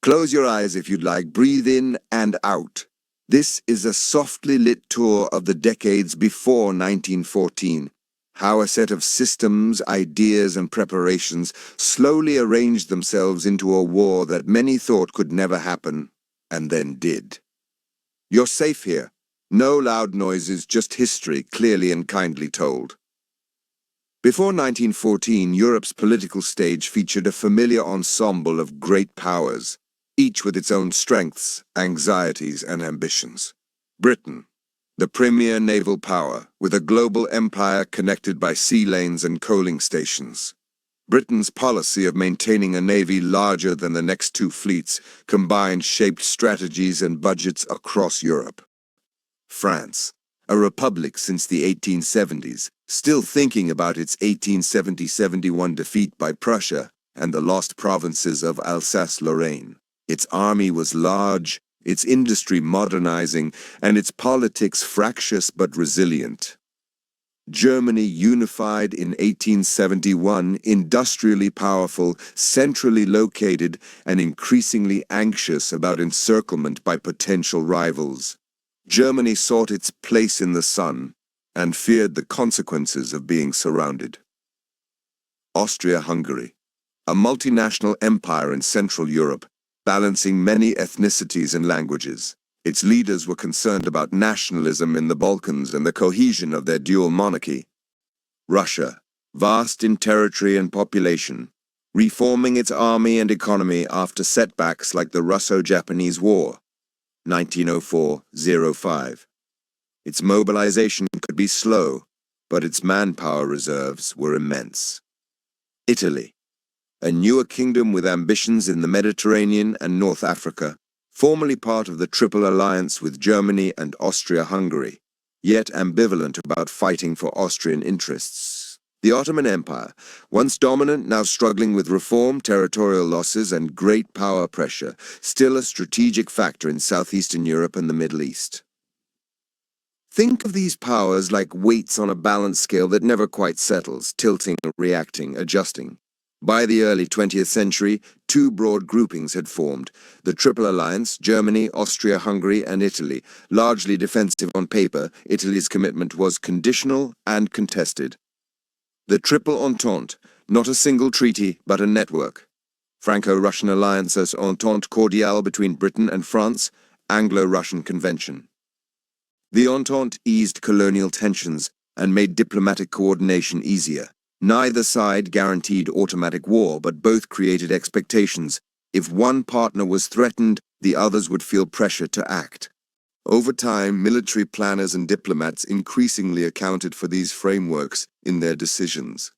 Close your eyes if you'd like, breathe in and out. This is a softly lit tour of the decades before 1914. How a set of systems, ideas, and preparations slowly arranged themselves into a war that many thought could never happen, and then did. You're safe here. No loud noises, just history, clearly and kindly told. Before 1914, Europe's political stage featured a familiar ensemble of great powers, each with its own strengths, anxieties, and ambitions. Britain, the premier naval power, with a global empire connected by sea lanes and coaling stations. Britain's policy of maintaining a navy larger than the next two fleets combined shaped strategies and budgets across Europe. France, a republic since the 1870s, still thinking about its 1870-71 defeat by Prussia and the lost provinces of Alsace-Lorraine. Its army was large, its industry modernizing, and its politics fractious but resilient. Germany, unified in 1871, industrially powerful, centrally located, and increasingly anxious about encirclement by potential rivals. Germany sought its place in the sun and feared the consequences of being surrounded. Austria-Hungary, a multinational empire in Central Europe, balancing many ethnicities and languages. Its leaders were concerned about nationalism in the Balkans and the cohesion of their dual monarchy. Russia, vast in territory and population, reforming its army and economy after setbacks like the Russo-Japanese War, 1904-05. Its mobilization could be slow, but its manpower reserves were immense. Italy, a newer kingdom with ambitions in the Mediterranean and North Africa, formerly part of the Triple Alliance with Germany and Austria-Hungary, yet ambivalent about fighting for Austrian interests. The Ottoman Empire, once dominant, now struggling with reform, territorial losses, and great power pressure, still a strategic factor in southeastern Europe and the Middle East. Think of these powers like weights on a balance scale that never quite settles, tilting, reacting, adjusting. By the early 20th century, two broad groupings had formed: the Triple Alliance, Germany, Austria-Hungary, and Italy. Largely defensive on paper, Italy's commitment was conditional and contested. The Triple Entente, not a single treaty, but a network. Franco-Russian alliance as Entente Cordiale between Britain and France, Anglo-Russian Convention. The Entente eased colonial tensions and made diplomatic coordination easier. Neither side guaranteed automatic war, but both created expectations. If one partner was threatened, the others would feel pressure to act. Over time, military planners and diplomats increasingly accounted for these frameworks in their decisions.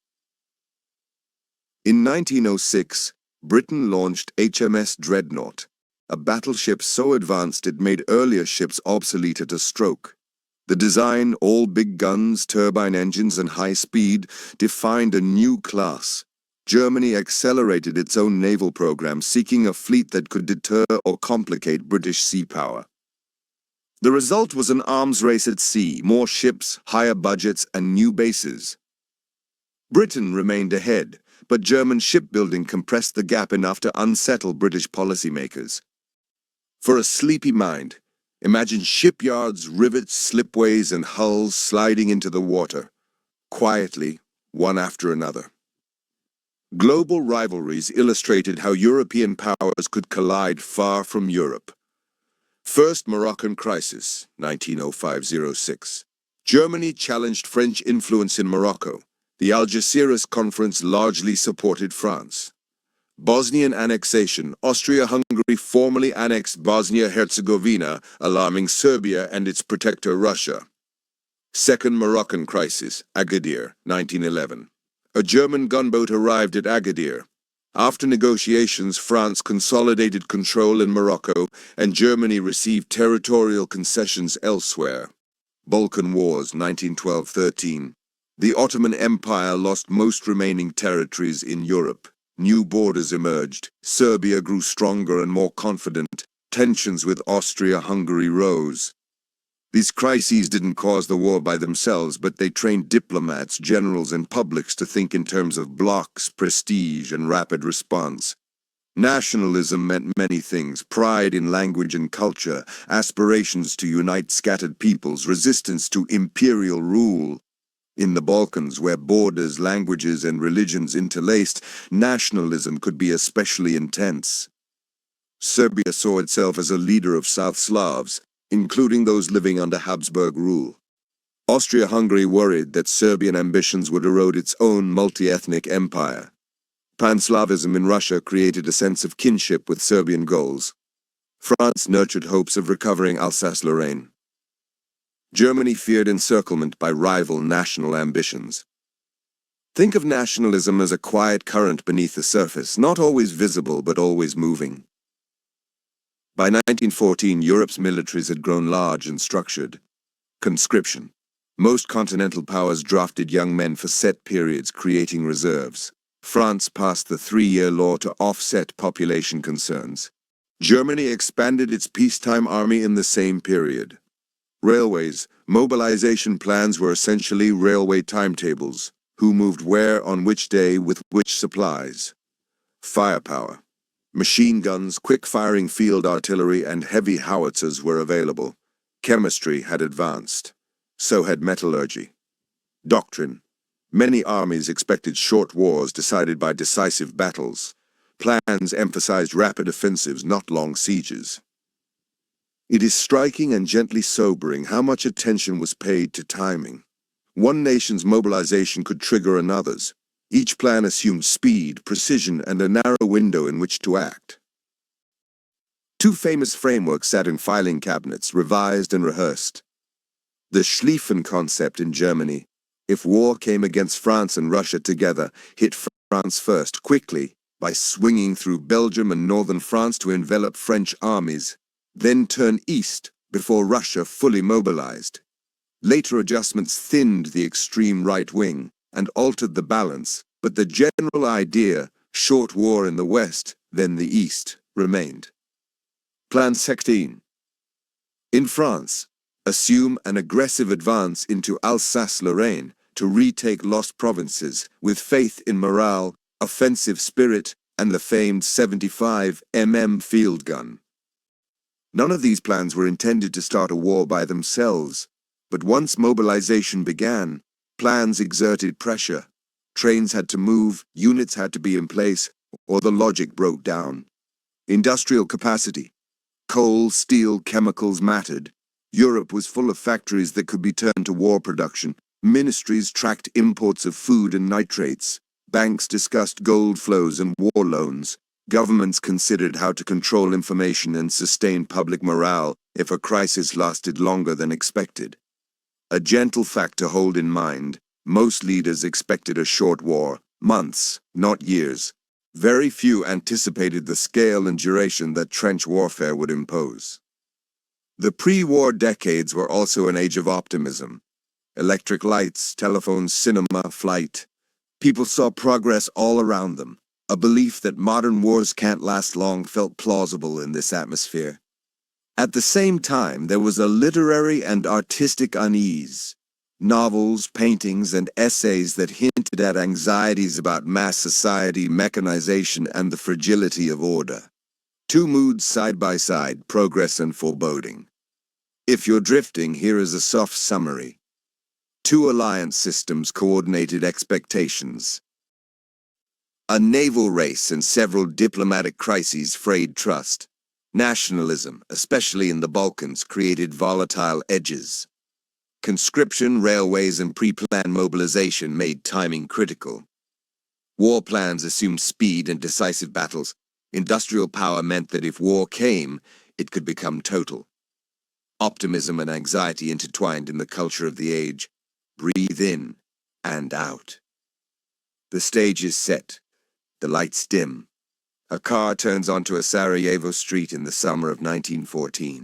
In 1906, Britain launched HMS Dreadnought, a battleship so advanced it made earlier ships obsolete at a stroke. The design, all big guns, turbine engines, and high speed, defined a new class. Germany accelerated its own naval program, seeking a fleet that could deter or complicate British sea power. The result was an arms race at sea, more ships, higher budgets, and new bases. Britain remained ahead, but German shipbuilding compressed the gap enough to unsettle British policymakers. For a sleepy mind, imagine shipyards, rivets, slipways, and hulls sliding into the water, quietly, one after another. Global rivalries illustrated how European powers could collide far from Europe. First Moroccan crisis, 1905-06. Germany challenged French influence in Morocco. The Algeciras Conference largely supported France. Bosnian annexation. Austria-Hungary formally annexed Bosnia-Herzegovina, alarming Serbia and its protector Russia. Second Moroccan crisis, Agadir, 1911. A German gunboat arrived at Agadir. After negotiations, France consolidated control in Morocco, and Germany received territorial concessions elsewhere. Balkan Wars, 1912-13. The Ottoman Empire lost most remaining territories in Europe. New borders emerged. Serbia grew stronger and more confident. Tensions with Austria-Hungary rose. These crises didn't cause the war by themselves, but they trained diplomats, generals, and publics to think in terms of blocks, prestige, and rapid response. Nationalism meant many things: pride in language and culture, aspirations to unite scattered peoples, resistance to imperial rule. In the Balkans, where borders, languages, and religions interlaced, nationalism could be especially intense. Serbia saw itself as a leader of South Slavs, including those living under Habsburg rule. Austria-Hungary worried that Serbian ambitions would erode its own multi-ethnic empire. Pan-Slavism in Russia created a sense of kinship with Serbian goals. France nurtured hopes of recovering Alsace-Lorraine. Germany feared encirclement by rival national ambitions. Think of nationalism as a quiet current beneath the surface, not always visible but always moving. By 1914, Europe's militaries had grown large and structured. Conscription. Most continental powers drafted young men for set periods, creating reserves. France passed the 3-year law to offset population concerns. Germany expanded its peacetime army in the same period. Railways. Mobilization plans were essentially railway timetables. Who moved where on which day with which supplies. Firepower. Machine guns, quick-firing field artillery, and heavy howitzers were available. Chemistry had advanced. So had metallurgy. Doctrine. Many armies expected short wars decided by decisive battles. Plans emphasized rapid offensives, not long sieges. It is striking and gently sobering how much attention was paid to timing. One nation's mobilization could trigger another's. Each plan assumed speed, precision, and a narrow window in which to act. 2 famous frameworks sat in filing cabinets, revised and rehearsed. The Schlieffen concept in Germany. If war came against France and Russia together, hit France first, quickly, by swinging through Belgium and northern France to envelop French armies, then turn east before Russia fully mobilized. Later adjustments thinned the extreme right wing and altered the balance, but the general idea, short war in the west, then the east, remained. Plan 16. In France, assume an aggressive advance into Alsace-Lorraine to retake lost provinces with faith in morale, offensive spirit, and the famed 75 mm field gun. None of these plans were intended to start a war by themselves, but once mobilization began, plans exerted pressure. Trains had to move, units had to be in place, or the logic broke down. Industrial capacity. Coal, steel, chemicals mattered. Europe was full of factories that could be turned to war production. Ministries tracked imports of food and nitrates. Banks discussed gold flows and war loans. Governments considered how to control information and sustain public morale if a crisis lasted longer than expected. A gentle fact to hold in mind: most leaders expected a short war, months, not years. Very few anticipated the scale and duration that trench warfare would impose. The pre-war decades were also an age of optimism. Electric lights, telephones, cinema, flight. People saw progress all around them. A belief that modern wars can't last long felt plausible in this atmosphere. At the same time, there was a literary and artistic unease. Novels, paintings, and essays that hinted at anxieties about mass society, mechanization, and the fragility of order. 2 moods side by side, progress and foreboding. If you're drifting, here is a soft summary. 2 alliance systems coordinated expectations. A naval race and several diplomatic crises frayed trust. Nationalism, especially in the Balkans, created volatile edges. Conscription, railways, and pre-planned mobilization made timing critical. War plans assumed speed and decisive battles. Industrial power meant that if war came, it could become total. Optimism and anxiety intertwined in the culture of the age. Breathe in and out. The stage is set. The lights dim. A car turns onto a Sarajevo street in the summer of 1914.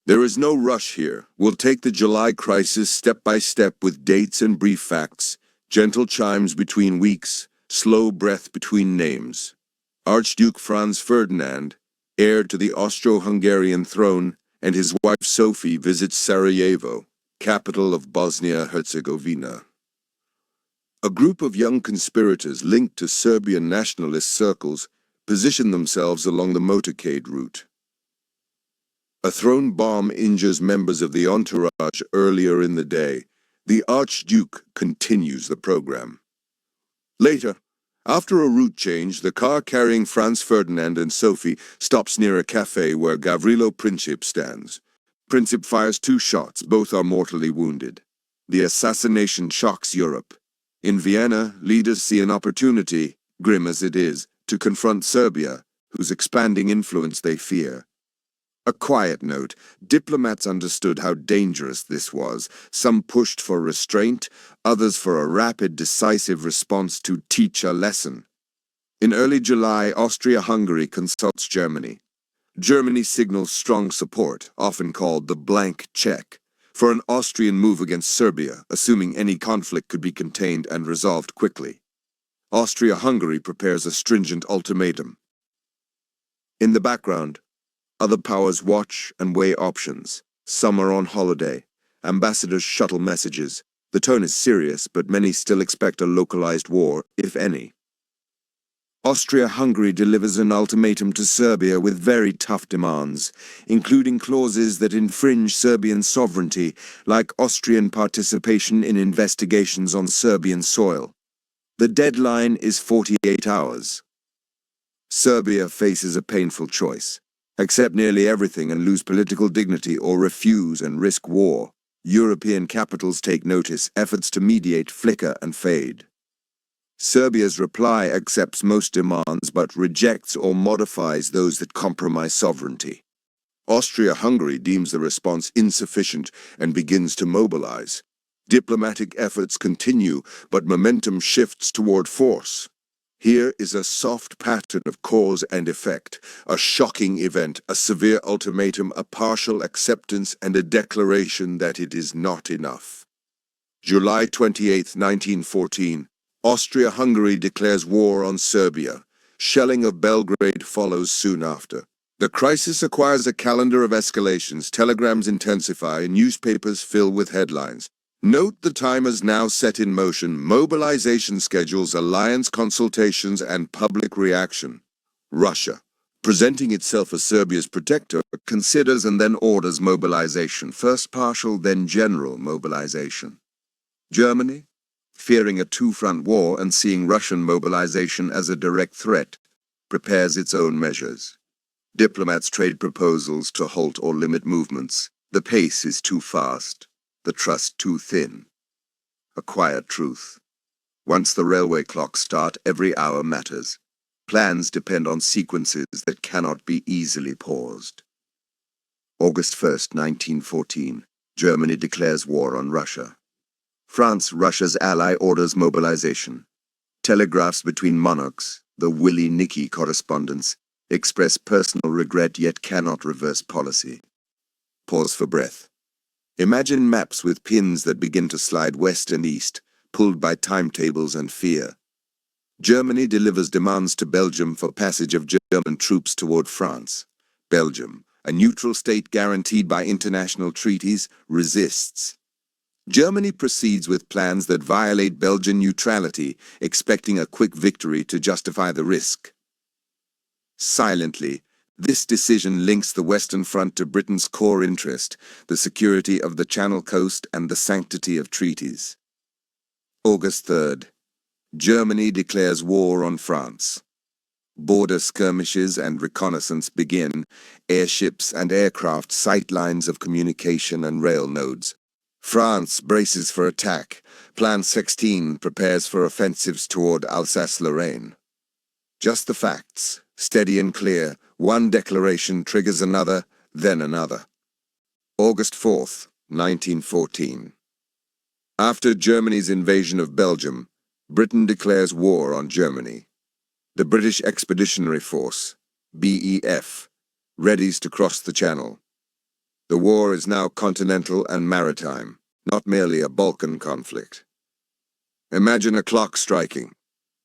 There is no rush here. We'll take the July crisis step by step with dates and brief facts, gentle chimes between weeks, slow breath between names. Archduke Franz Ferdinand, heir to the Austro-Hungarian throne, and his wife Sophie visit Sarajevo, capital of Bosnia-Herzegovina. A group of young conspirators linked to Serbian nationalist circles position themselves along the motorcade route. A thrown bomb injures members of the entourage earlier in the day. The Archduke continues the program. Later, after a route change, the car carrying Franz Ferdinand and Sophie stops near a cafe where Gavrilo Princip stands. Princip fires 2 shots, both are mortally wounded. The assassination shocks Europe. In Vienna, leaders see an opportunity, grim as it is, to confront Serbia, whose expanding influence they fear. A quiet note, diplomats understood how dangerous this was. Some pushed for restraint, others for a rapid, decisive response to teach a lesson. In early July, Austria-Hungary consults Germany. Germany signals strong support, often called the blank check, for an Austrian move against Serbia, assuming any conflict could be contained and resolved quickly. Austria-Hungary prepares a stringent ultimatum. In the background, other powers watch and weigh options. Some are on holiday. Ambassadors shuttle messages. The tone is serious, but many still expect a localized war, if any. Austria-Hungary delivers an ultimatum to Serbia with very tough demands, including clauses that infringe Serbian sovereignty, like Austrian participation in investigations on Serbian soil. The deadline is 48 hours. Serbia faces a painful choice. Accept nearly everything and lose political dignity, or refuse and risk war. European capitals take notice, efforts to mediate flicker and fade. Serbia's reply accepts most demands but rejects or modifies those that compromise sovereignty. Austria-Hungary deems the response insufficient and begins to mobilize. Diplomatic efforts continue, but momentum shifts toward force. Here is a soft pattern of cause and effect, a shocking event, a severe ultimatum, a partial acceptance, and a declaration that it is not enough. July 28, 1914, Austria-Hungary declares war on Serbia. Shelling of Belgrade follows soon after. The crisis acquires a calendar of escalations, telegrams intensify, newspapers fill with headlines. Note the timers now set in motion, mobilization schedules, alliance consultations, and public reaction. Russia, presenting itself as Serbia's protector, considers and then orders mobilization, first partial, then general mobilization. Germany, fearing a two-front war and seeing Russian mobilization as a direct threat, prepares its own measures. Diplomats trade proposals to halt or limit movements. The pace is too fast. The trust too thin. A quiet truth. Once the railway clocks start, every hour matters. Plans depend on sequences that cannot be easily paused. August 1st, 1914. Germany declares war on Russia. France, Russia's ally, orders mobilization. Telegraphs between monarchs, the willy-nilly correspondence, express personal regret yet cannot reverse policy. Pause for breath. Imagine maps with pins that begin to slide west and east, pulled by timetables and fear. Germany delivers demands to Belgium for passage of German troops toward France. Belgium, a neutral state guaranteed by international treaties, resists. Germany proceeds with plans that violate Belgian neutrality, expecting a quick victory to justify the risk. Silently, this decision links the Western Front to Britain's core interest, the security of the Channel coast and the sanctity of treaties. August 3rd. Germany declares war on France. Border skirmishes and reconnaissance begin, airships and aircraft sight lines of communication and rail nodes. France braces for attack. Plan 16 prepares for offensives toward Alsace-Lorraine. Just the facts, steady and clear. One declaration triggers another, then another. August 4th, 1914. After Germany's invasion of Belgium, Britain declares war on Germany. The British Expeditionary Force, BEF, readies to cross the Channel. The war is now continental and maritime, not merely a Balkan conflict. Imagine a clock striking.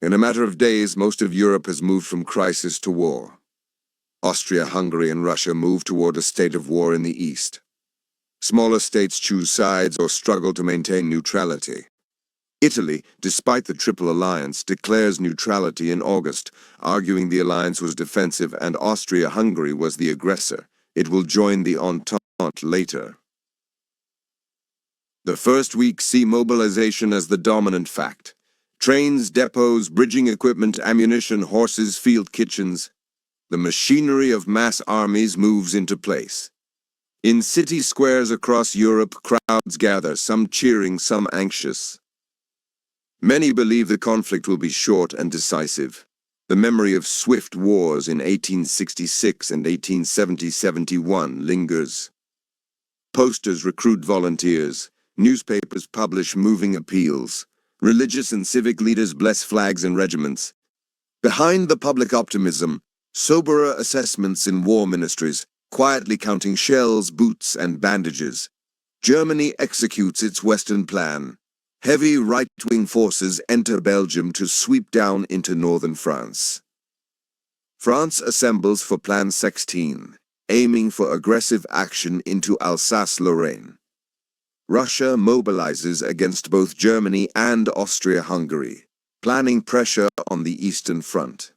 In a matter of days, most of Europe has moved from crisis to war. Austria-Hungary and Russia move toward a state of war in the east. Smaller states choose sides or struggle to maintain neutrality. Italy, despite the Triple Alliance, declares neutrality in August, arguing the alliance was defensive and Austria-Hungary was the aggressor. It will join the Entente later. The first weeks see mobilization as the dominant fact. Trains, depots, bridging equipment, ammunition, horses, field kitchens. The machinery of mass armies moves into place. In city squares across Europe, crowds gather, some cheering, some anxious. Many believe the conflict will be short and decisive. The memory of swift wars in 1866 and 1870-71 lingers. Posters recruit volunteers. Newspapers publish moving appeals. Religious and civic leaders bless flags and regiments. Behind the public optimism, soberer assessments in war ministries, quietly counting shells, boots, and bandages. Germany executes its Western plan. Heavy right-wing forces enter Belgium to sweep down into northern France. France assembles for Plan 16, aiming for aggressive action into Alsace-Lorraine. Russia mobilizes against both Germany and Austria-Hungary, planning pressure on the Eastern Front.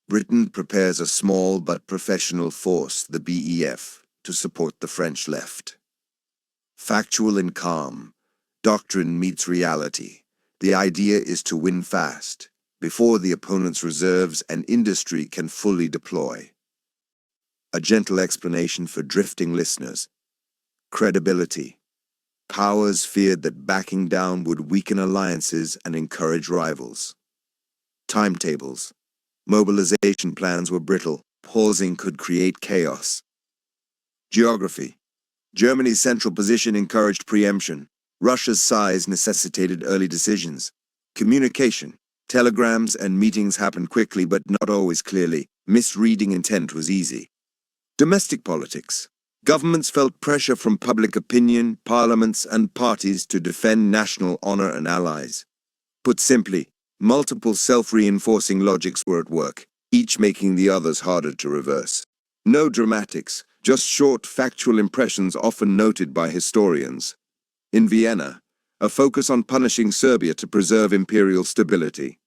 Britain prepares a small but professional force, the BEF, to support the French left. Factual and calm, doctrine meets reality. The idea is to win fast, before the opponent's reserves and industry can fully deploy. A gentle explanation for drifting listeners. Credibility. Powers feared that backing down would weaken alliances and encourage rivals. Timetables. Mobilization plans were brittle. Pausing could create chaos. Geography. Germany's central position encouraged preemption. Russia's size necessitated early decisions. Communication. Telegrams and meetings happened quickly but not always clearly. Misreading intent was easy. Domestic politics. Governments felt pressure from public opinion, parliaments, and parties to defend national honor and allies. Put simply, multiple self-reinforcing logics were at work, each making the others harder to reverse. No dramatics, just short, factual impressions often noted by historians. In Vienna, a focus on punishing Serbia to preserve imperial stability.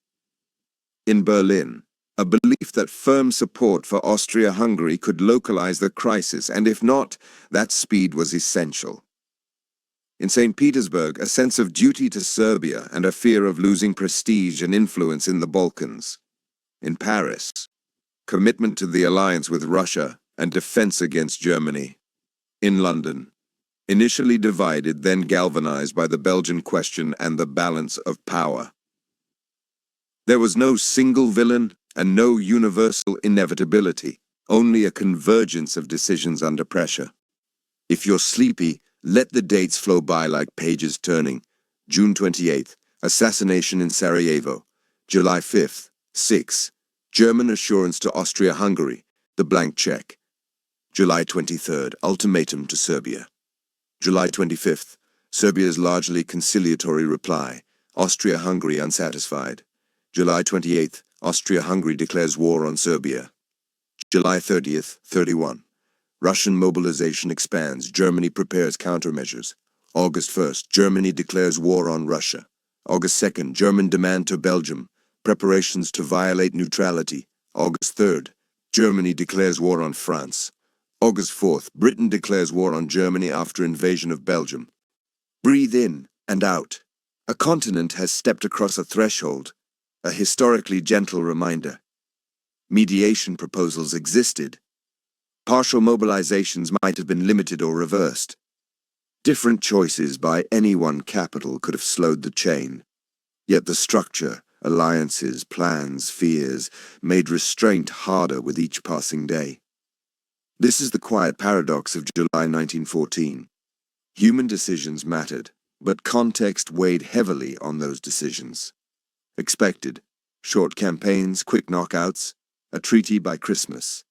In Berlin, a belief that firm support for Austria-Hungary could localize the crisis, and if not, that speed was essential. In St. Petersburg, a sense of duty to Serbia and a fear of losing prestige and influence in the Balkans. In Paris, commitment to the alliance with Russia and defense against Germany. In London, initially divided, then galvanized by the Belgian question and the balance of power. There was no single villain and no universal inevitability, only a convergence of decisions under pressure. If you're sleepy, let the dates flow by like pages turning. June 28th, assassination in Sarajevo. July 5th, 6. German assurance to Austria-Hungary, the blank check. July 23rd, ultimatum to Serbia. July 25th, Serbia's largely conciliatory reply, Austria-Hungary unsatisfied. July 28th, Austria-Hungary declares war on Serbia. July 30th, 31. Russian mobilization expands, Germany prepares countermeasures. August 1st, Germany declares war on Russia. August 2nd, German demand to Belgium, preparations to violate neutrality. August 3rd, Germany declares war on France. August 4th, Britain declares war on Germany after invasion of Belgium. Breathe in and out. A continent has stepped across a threshold, a historically gentle reminder. Mediation proposals existed. Partial mobilizations might have been limited or reversed. Different choices by any one capital could have slowed the chain. Yet the structure, alliances, plans, fears, made restraint harder with each passing day. This is the quiet paradox of July 1914. Human decisions mattered, but context weighed heavily on those decisions. Expected, short campaigns, quick knockouts, a treaty by Christmas.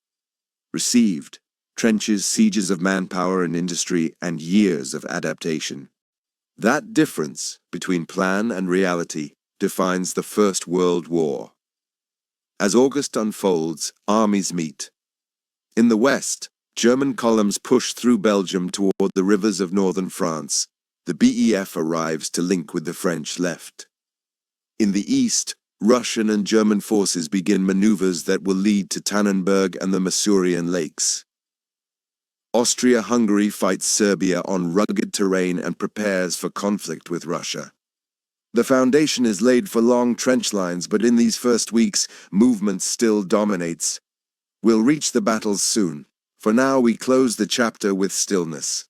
Received, trenches, sieges of manpower and industry, and years of adaptation. That difference between plan and reality defines the First World War. As August unfolds, armies meet. In the west, German columns push through Belgium toward the rivers of northern France. the BEF arrives to link with the French left. In the east, Russian and German forces begin maneuvers that will lead to Tannenberg and the Masurian Lakes. Austria-Hungary fights Serbia on rugged terrain and prepares for conflict with Russia. The foundation is laid for long trench lines, but in these first weeks, movement still dominates. We'll reach the battles soon. For now, we close the chapter with stillness.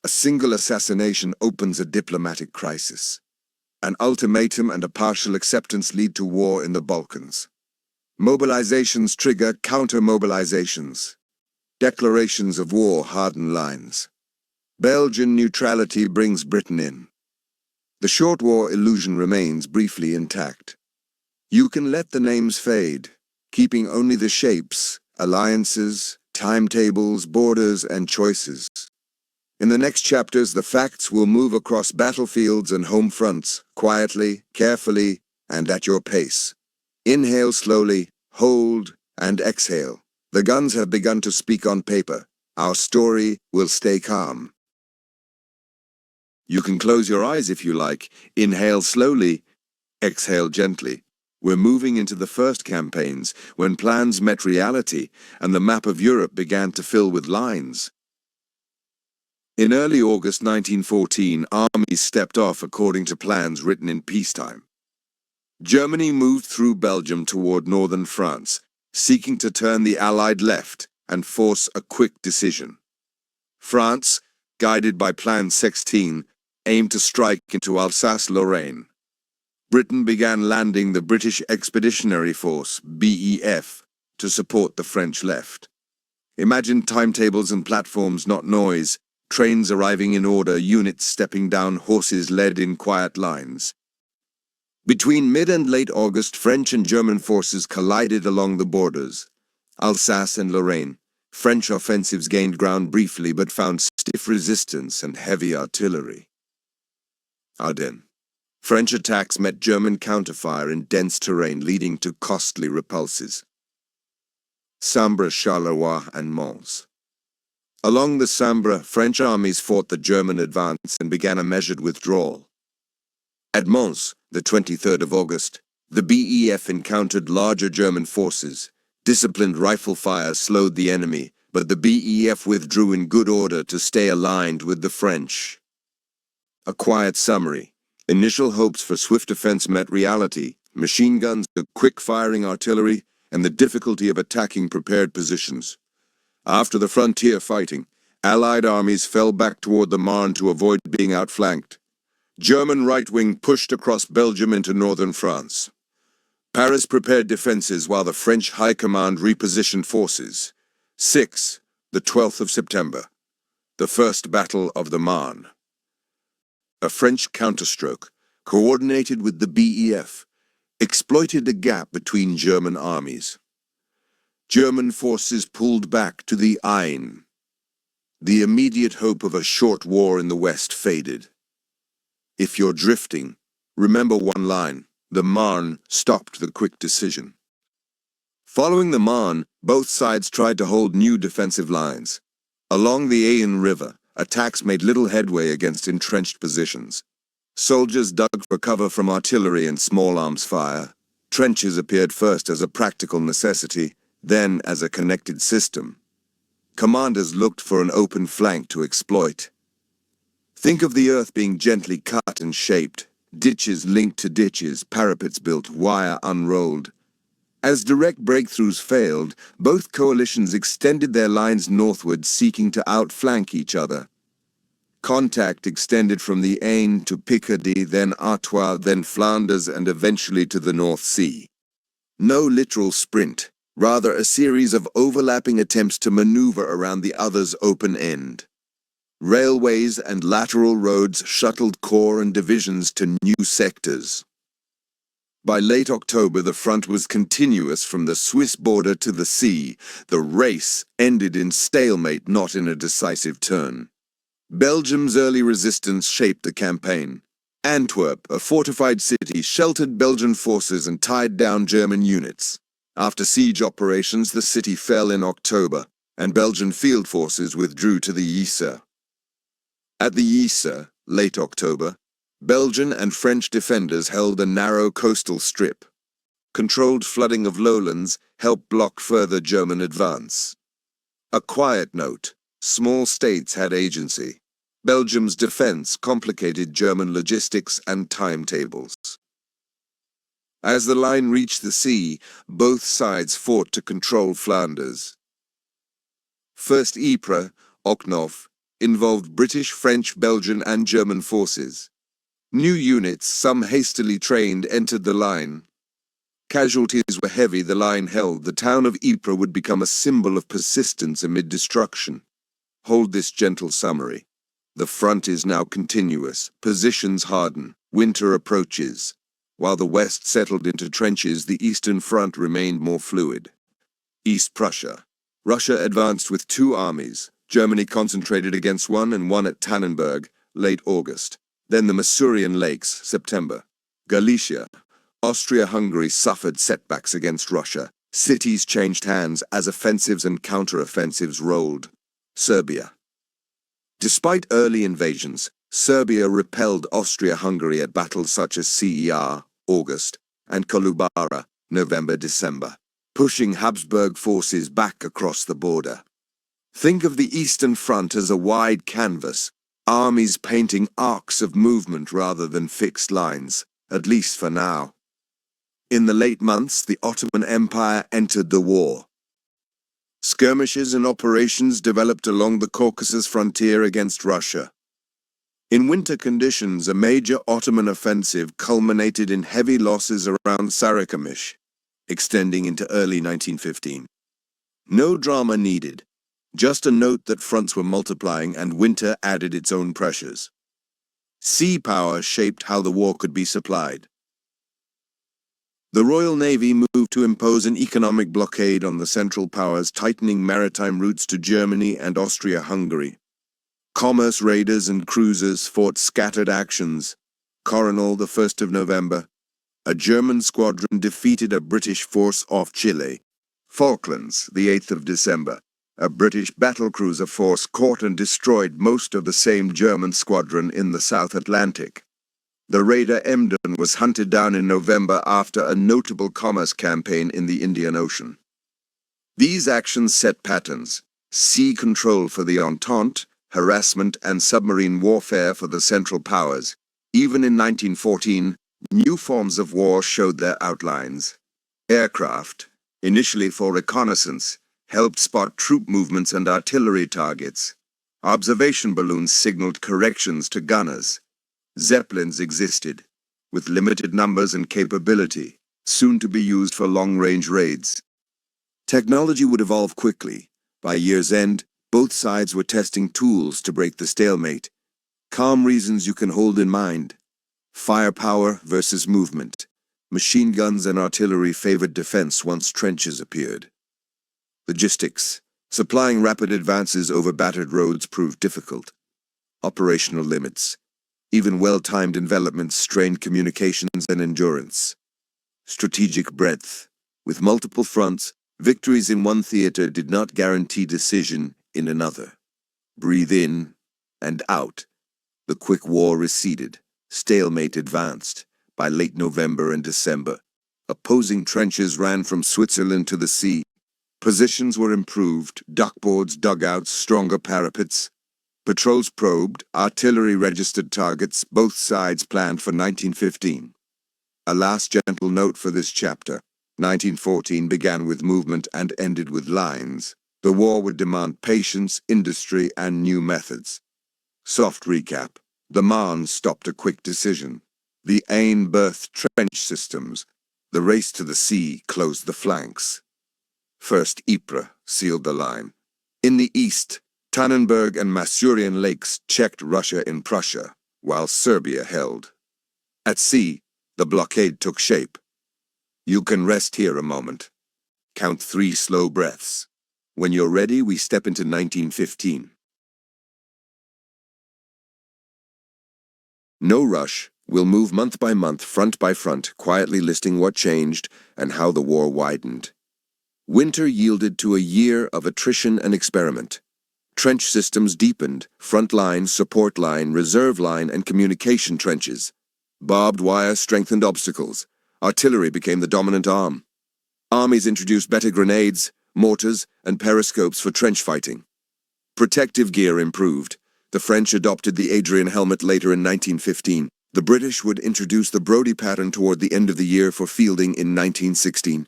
A single assassination opens a diplomatic crisis. An ultimatum and a partial acceptance lead to war in the Balkans. Mobilizations trigger counter-mobilizations. Declarations of war harden lines. Belgian neutrality brings Britain in. The short war illusion remains briefly intact. You can let the names fade, keeping only the shapes, alliances, timetables, borders, and choices. In the next chapters, the facts will move across battlefields and home fronts, quietly, carefully, and at your pace. Inhale slowly, hold, and exhale. The guns have begun to speak on paper. Our story will stay calm. You can close your eyes if you like. Inhale slowly, exhale gently. We're moving into the first campaigns, when plans met reality, and the map of Europe began to fill with lines. In early August 1914, armies stepped off according to plans written in peacetime. Germany moved through Belgium toward northern France, seeking to turn the Allied left and force a quick decision. France, guided by Plan 16, aimed to strike into Alsace-Lorraine. Britain began landing the British Expeditionary Force, BEF, to support the French left. Imagine timetables and platforms, not noise, trains arriving in order, units stepping down, horses led in quiet lines. Between mid and late August, French and German forces collided along the borders. Alsace and Lorraine. French offensives gained ground briefly but found stiff resistance and heavy artillery. Ardennes. French attacks met German counterfire in dense terrain, leading to costly repulses. Sambre, Charleroi, and Mons. Along the Sambre, French armies fought the German advance and began a measured withdrawal. At Mons, the 23rd of August, the BEF encountered larger German forces. Disciplined rifle fire slowed the enemy, but the BEF withdrew in good order to stay aligned with the French. A quiet summary. Initial hopes for swift defense met reality. Machine guns, quick-firing artillery, and the difficulty of attacking prepared positions. After the frontier fighting, Allied armies fell back toward the Marne to avoid being outflanked. German right wing pushed across Belgium into northern France. Paris prepared defenses while the French High Command repositioned forces. 6. The 12th of September. The First Battle of the Marne. A French counterstroke, coordinated with the BEF, exploited a gap between German armies. German forces pulled back to the Aisne. The immediate hope of a short war in the west faded. If you're drifting, remember one line: the Marne stopped the quick decision. Following the Marne, both sides tried to hold new defensive lines. Along the Aisne River, attacks made little headway against entrenched positions. Soldiers dug for cover from artillery and small arms fire. Trenches appeared first as a practical necessity, then as a connected system. Commanders looked for an open flank to exploit. Think of the earth being gently cut and shaped, ditches linked to ditches, parapets built, wire unrolled. As direct breakthroughs failed, both coalitions extended their lines northward, seeking to outflank each other. Contact extended from the Aisne to Picardy, then Artois, then Flanders, and eventually to the North Sea. No literal sprint, rather a series of overlapping attempts to maneuver around the other's open end. Railways and lateral roads shuttled corps and divisions to new sectors. By late October, the front was continuous from the Swiss border to the sea. The race ended in stalemate, not in a decisive turn. Belgium's early resistance shaped the campaign. Antwerp, a fortified city, sheltered Belgian forces and tied down German units. After siege operations, the city fell in October, and Belgian field forces withdrew to the Yser. At the Yser, late October, Belgian and French defenders held a narrow coastal strip. Controlled flooding of lowlands helped block further German advance. A quiet note: small states had agency. Belgium's defense complicated German logistics and timetables. As the line reached the sea, both sides fought to control Flanders. First Ypres, Ochnov, involved British, French, Belgian, and German forces. New units, some hastily trained, entered the line. Casualties were heavy. The line held. The town of Ypres would become a symbol of persistence amid destruction. Hold this gentle summary. The front is now continuous. Positions harden. Winter approaches. While the west settled into trenches, the eastern front remained more fluid. East Prussia. Russia advanced with two armies. Germany concentrated against one and one at Tannenberg, late August. Then the Masurian Lakes, September. Galicia. Austria-Hungary suffered setbacks against Russia. Cities changed hands as offensives and counter-offensives rolled. Serbia. Despite early invasions, Serbia repelled Austria-Hungary at battles such as Cer, August, and Kolubara, November-December, pushing Habsburg forces back across the border. Think of the Eastern Front as a wide canvas, armies painting arcs of movement rather than fixed lines, at least for now. In the late months, the Ottoman Empire entered the war. Skirmishes and operations developed along the Caucasus frontier against Russia. In winter conditions, a major Ottoman offensive culminated in heavy losses around Sarıkamış, extending into early 1915. No drama needed, just a note that fronts were multiplying and winter added its own pressures. Sea power shaped how the war could be supplied. The Royal Navy moved to impose an economic blockade on the Central Powers, tightening maritime routes to Germany and Austria-Hungary. Commerce raiders and cruisers fought scattered actions. Coronel, the 1st of November. A German squadron defeated a British force off Chile. Falklands, the 8th of December. A British battlecruiser force caught and destroyed most of the same German squadron in the South Atlantic. The raider Emden was hunted down in November after a notable commerce campaign in the Indian Ocean. These actions set patterns: sea control for the Entente, harassment and submarine warfare for the Central Powers. Even in 1914, new forms of war showed their outlines. Aircraft, initially for reconnaissance, helped spot troop movements and artillery targets. Observation balloons signaled corrections to gunners. Zeppelins existed, with limited numbers and capability, soon to be used for long-range raids. Technology would evolve quickly. By year's end, both sides were testing tools to break the stalemate. Calm reasons you can hold in mind. Firepower versus movement. Machine guns and artillery favored defense once trenches appeared. Logistics. Supplying rapid advances over battered roads proved difficult. Operational limits. Even well-timed envelopments strained communications and endurance. Strategic breadth. With multiple fronts, victories in one theater did not guarantee decision in another. Breathe in and out. The quick war receded. Stalemate advanced. By late November and December, opposing trenches ran from Switzerland to the sea. Positions were improved, duckboards, dugouts, stronger parapets. Patrols probed, artillery registered targets. Both sides planned for 1915. A last gentle note for this chapter. 1914 began with movement and ended with lines. The war would demand patience, industry, and new methods. Soft recap. The Marne stopped a quick decision. The Aisne birthed trench systems. The race to the sea closed the flanks. First Ypres sealed the line. In the east, Tannenberg and Masurian Lakes checked Russia in Prussia, while Serbia held. At sea, the blockade took shape. You can rest here a moment. Count 3 slow breaths. When you're ready, we step into 1915. No rush. We'll move month by month, front by front, quietly listing what changed and how the war widened. Winter yielded to a year of attrition and experiment. Trench systems deepened: front line, support line, reserve line, and communication trenches. Barbed wire strengthened obstacles. Artillery became the dominant arm. Armies introduced better grenades, mortars, and periscopes for trench fighting. Protective gear improved. The French adopted the Adrian helmet later in 1915. The British would introduce the Brodie pattern toward the end of the year for fielding in 1916.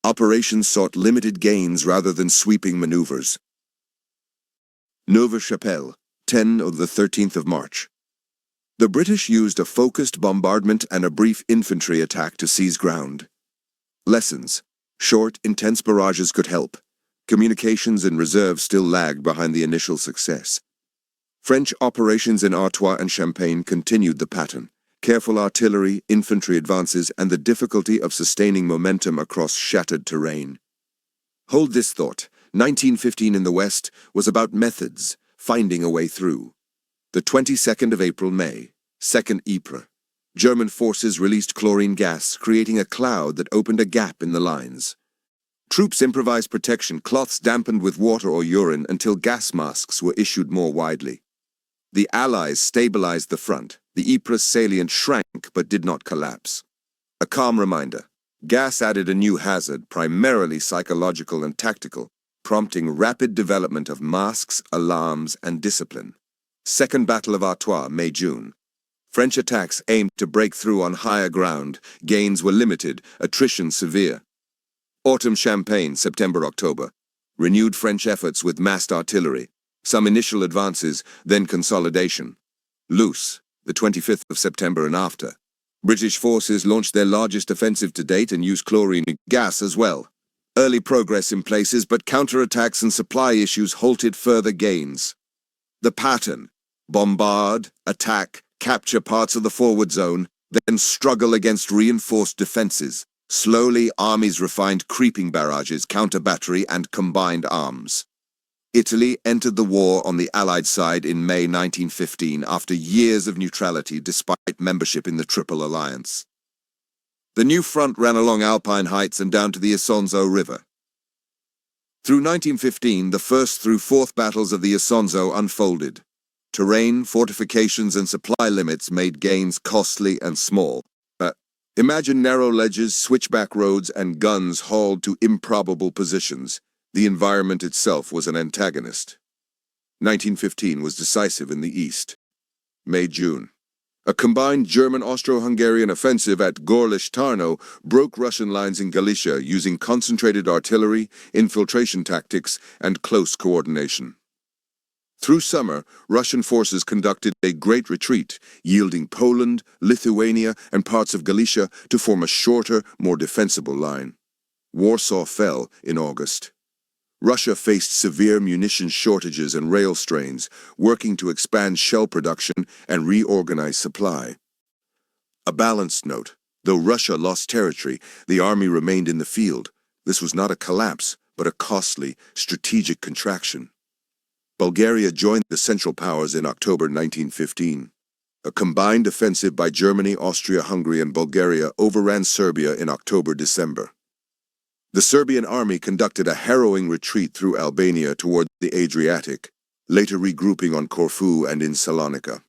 Operations sought limited gains rather than sweeping maneuvers. Neuve-Chapelle, 10 of the 13th of March. The British used a focused bombardment and a brief infantry attack to seize ground. Lessons: short, intense barrages could help. Communications and reserve still lagged behind the initial success. French operations in Artois and Champagne continued the pattern: careful artillery, infantry advances, and the difficulty of sustaining momentum across shattered terrain. Hold this thought: 1915 in the West was about methods, finding a way through. The 22nd of April-May, 2nd Ypres. German forces released chlorine gas, creating a cloud that opened a gap in the lines. Troops improvised protection cloths dampened with water or urine until gas masks were issued more widely. The Allies stabilized the front. The Ypres salient shrank but did not collapse. A calm reminder: gas added a new hazard, primarily psychological and tactical, prompting rapid development of masks, alarms, and discipline. Second Battle of Artois, May-June. French attacks aimed to break through on higher ground. Gains were limited, attrition severe. Autumn Champagne, September-October. Renewed French efforts with massed artillery. Some initial advances, then consolidation. Loos, the 25th of September and after. British forces launched their largest offensive to date and used chlorine gas as well. Early progress in places, but counterattacks and supply issues halted further gains. The pattern: bombard, attack, capture parts of the forward zone, then struggle against reinforced defenses. Slowly, armies refined creeping barrages, counter-battery, and combined arms. Italy entered the war on the Allied side in May 1915 after years of neutrality despite membership in the Triple Alliance. The new front ran along Alpine heights and down to the Isonzo River. Through 1915, the first through fourth battles of the Isonzo unfolded. Terrain, fortifications, and supply limits made gains costly and small. Imagine narrow ledges, switchback roads, and guns hauled to improbable positions. The environment itself was an antagonist. 1915 was decisive in the east. May-June. A combined German-Austro-Hungarian offensive at Gorlice-Tarnow broke Russian lines in Galicia using concentrated artillery, infiltration tactics, and close coordination. Through summer, Russian forces conducted a great retreat, yielding Poland, Lithuania, and parts of Galicia to form a shorter, more defensible line. Warsaw fell in August. Russia faced severe munition shortages and rail strains, working to expand shell production and reorganize supply. A balanced note: though Russia lost territory, the army remained in the field. This was not a collapse, but a costly, strategic contraction. Bulgaria joined the Central Powers in October 1915. A combined offensive by Germany, Austria-Hungary, and Bulgaria overran Serbia in October-December. The Serbian army conducted a harrowing retreat through Albania toward the Adriatic, later regrouping on Corfu and in Salonika.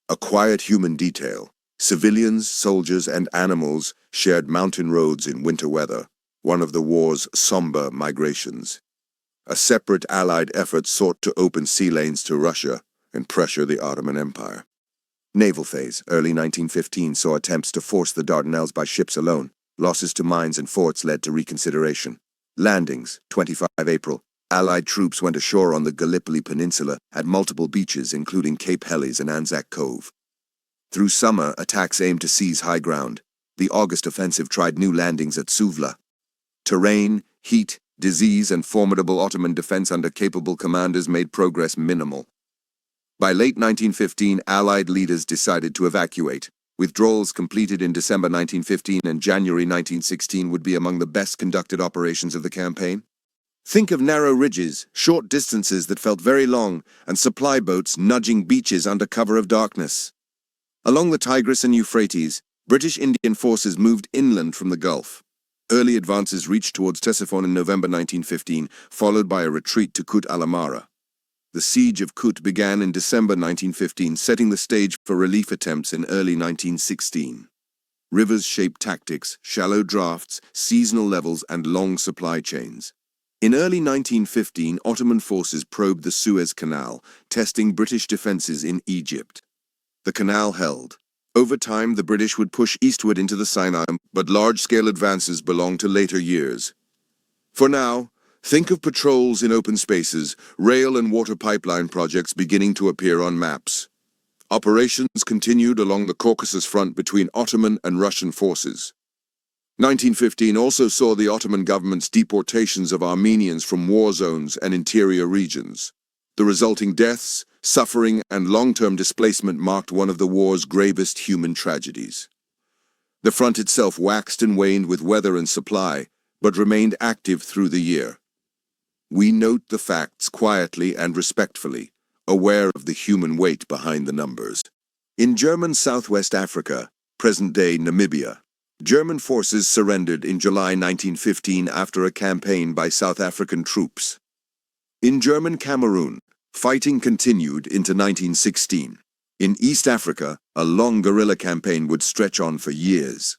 A quiet human detail: civilians, soldiers, and animals shared mountain roads in winter weather, one of the war's somber migrations. A separate Allied effort sought to open sea lanes to Russia and pressure the Ottoman Empire. Naval phase, early 1915, saw attempts to force the Dardanelles by ships alone. Losses to mines and forts led to reconsideration. Landings, 25 April. Allied troops went ashore on the Gallipoli Peninsula at multiple beaches, including Cape Helles and Anzac Cove. Through summer, attacks aimed to seize high ground. The August offensive tried new landings at Suvla. Terrain, heat, disease, and formidable Ottoman defense under capable commanders made progress minimal. By late 1915, Allied leaders decided to evacuate. Withdrawals completed in December 1915 and January 1916 would be among the best conducted operations of the campaign. Think of narrow ridges, short distances that felt very long, and supply boats nudging beaches under cover of darkness. Along the Tigris and Euphrates, British Indian forces moved inland from the Gulf. Early advances reached towards Ctesiphon in November 1915, followed by a retreat to Kut al-Amara. The Siege of Kut began in December 1915, setting the stage for relief attempts in early 1916. Rivers shaped tactics, shallow drafts, seasonal levels, and long supply chains. In early 1915, Ottoman forces probed the Suez Canal, testing British defenses in Egypt. The canal held. Over time, the British would push eastward into the Sinai, but large-scale advances belonged to later years. For now, think of patrols in open spaces, rail and water pipeline projects beginning to appear on maps. Operations continued along the Caucasus front between Ottoman and Russian forces. 1915 also saw the Ottoman government's deportations of Armenians from war zones and interior regions. The resulting deaths, suffering, and long-term displacement marked one of the war's gravest human tragedies. The front itself waxed and waned with weather and supply, but remained active through the year. We note the facts quietly and respectfully, aware of the human weight behind the numbers. In German Southwest Africa, present-day Namibia, German forces surrendered in July 1915 after a campaign by South African troops. In German Cameroon, fighting continued into 1916. In East Africa, a long guerrilla campaign would stretch on for years.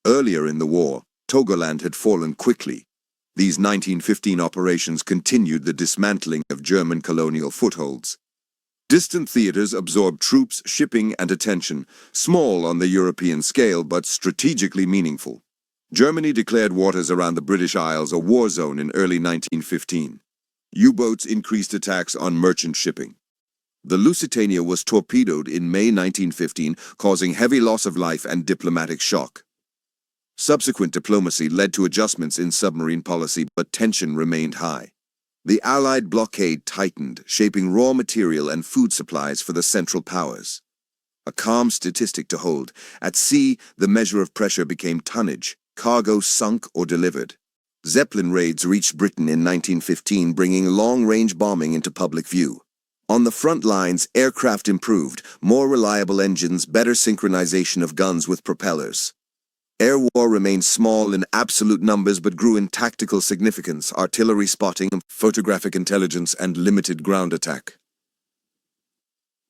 Earlier in the war, Togoland had fallen quickly. These 1915 operations continued the dismantling of German colonial footholds. Distant theaters absorbed troops, shipping, and attention, small on the European scale but strategically meaningful. Germany declared waters around the British Isles a war zone in early 1915. U-boats increased attacks on merchant shipping. The Lusitania was torpedoed in May 1915, causing heavy loss of life and diplomatic shock. Subsequent diplomacy led to adjustments in submarine policy, but tension remained high. The Allied blockade tightened, shaping raw material and food supplies for the Central Powers. A calm statistic to hold: at sea, the measure of pressure became tonnage, cargo sunk or delivered. Zeppelin raids reached Britain in 1915, bringing long-range bombing into public view. On the front lines, aircraft improved, more reliable engines, better synchronization of guns with propellers. Air war remained small in absolute numbers but grew in tactical significance: artillery spotting, photographic intelligence, and limited ground attack.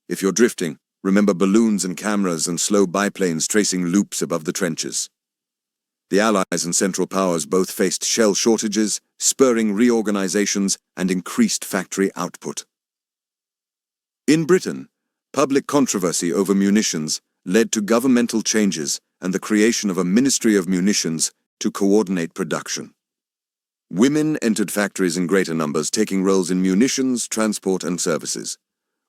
If you're drifting, remember balloons and cameras and slow biplanes tracing loops above the trenches. The Allies and Central Powers both faced shell shortages, spurring reorganizations and increased factory output. In Britain, public controversy over munitions led to governmental changes and the creation of a Ministry of Munitions to coordinate production. Women entered factories in greater numbers, taking roles in munitions, transport, and services.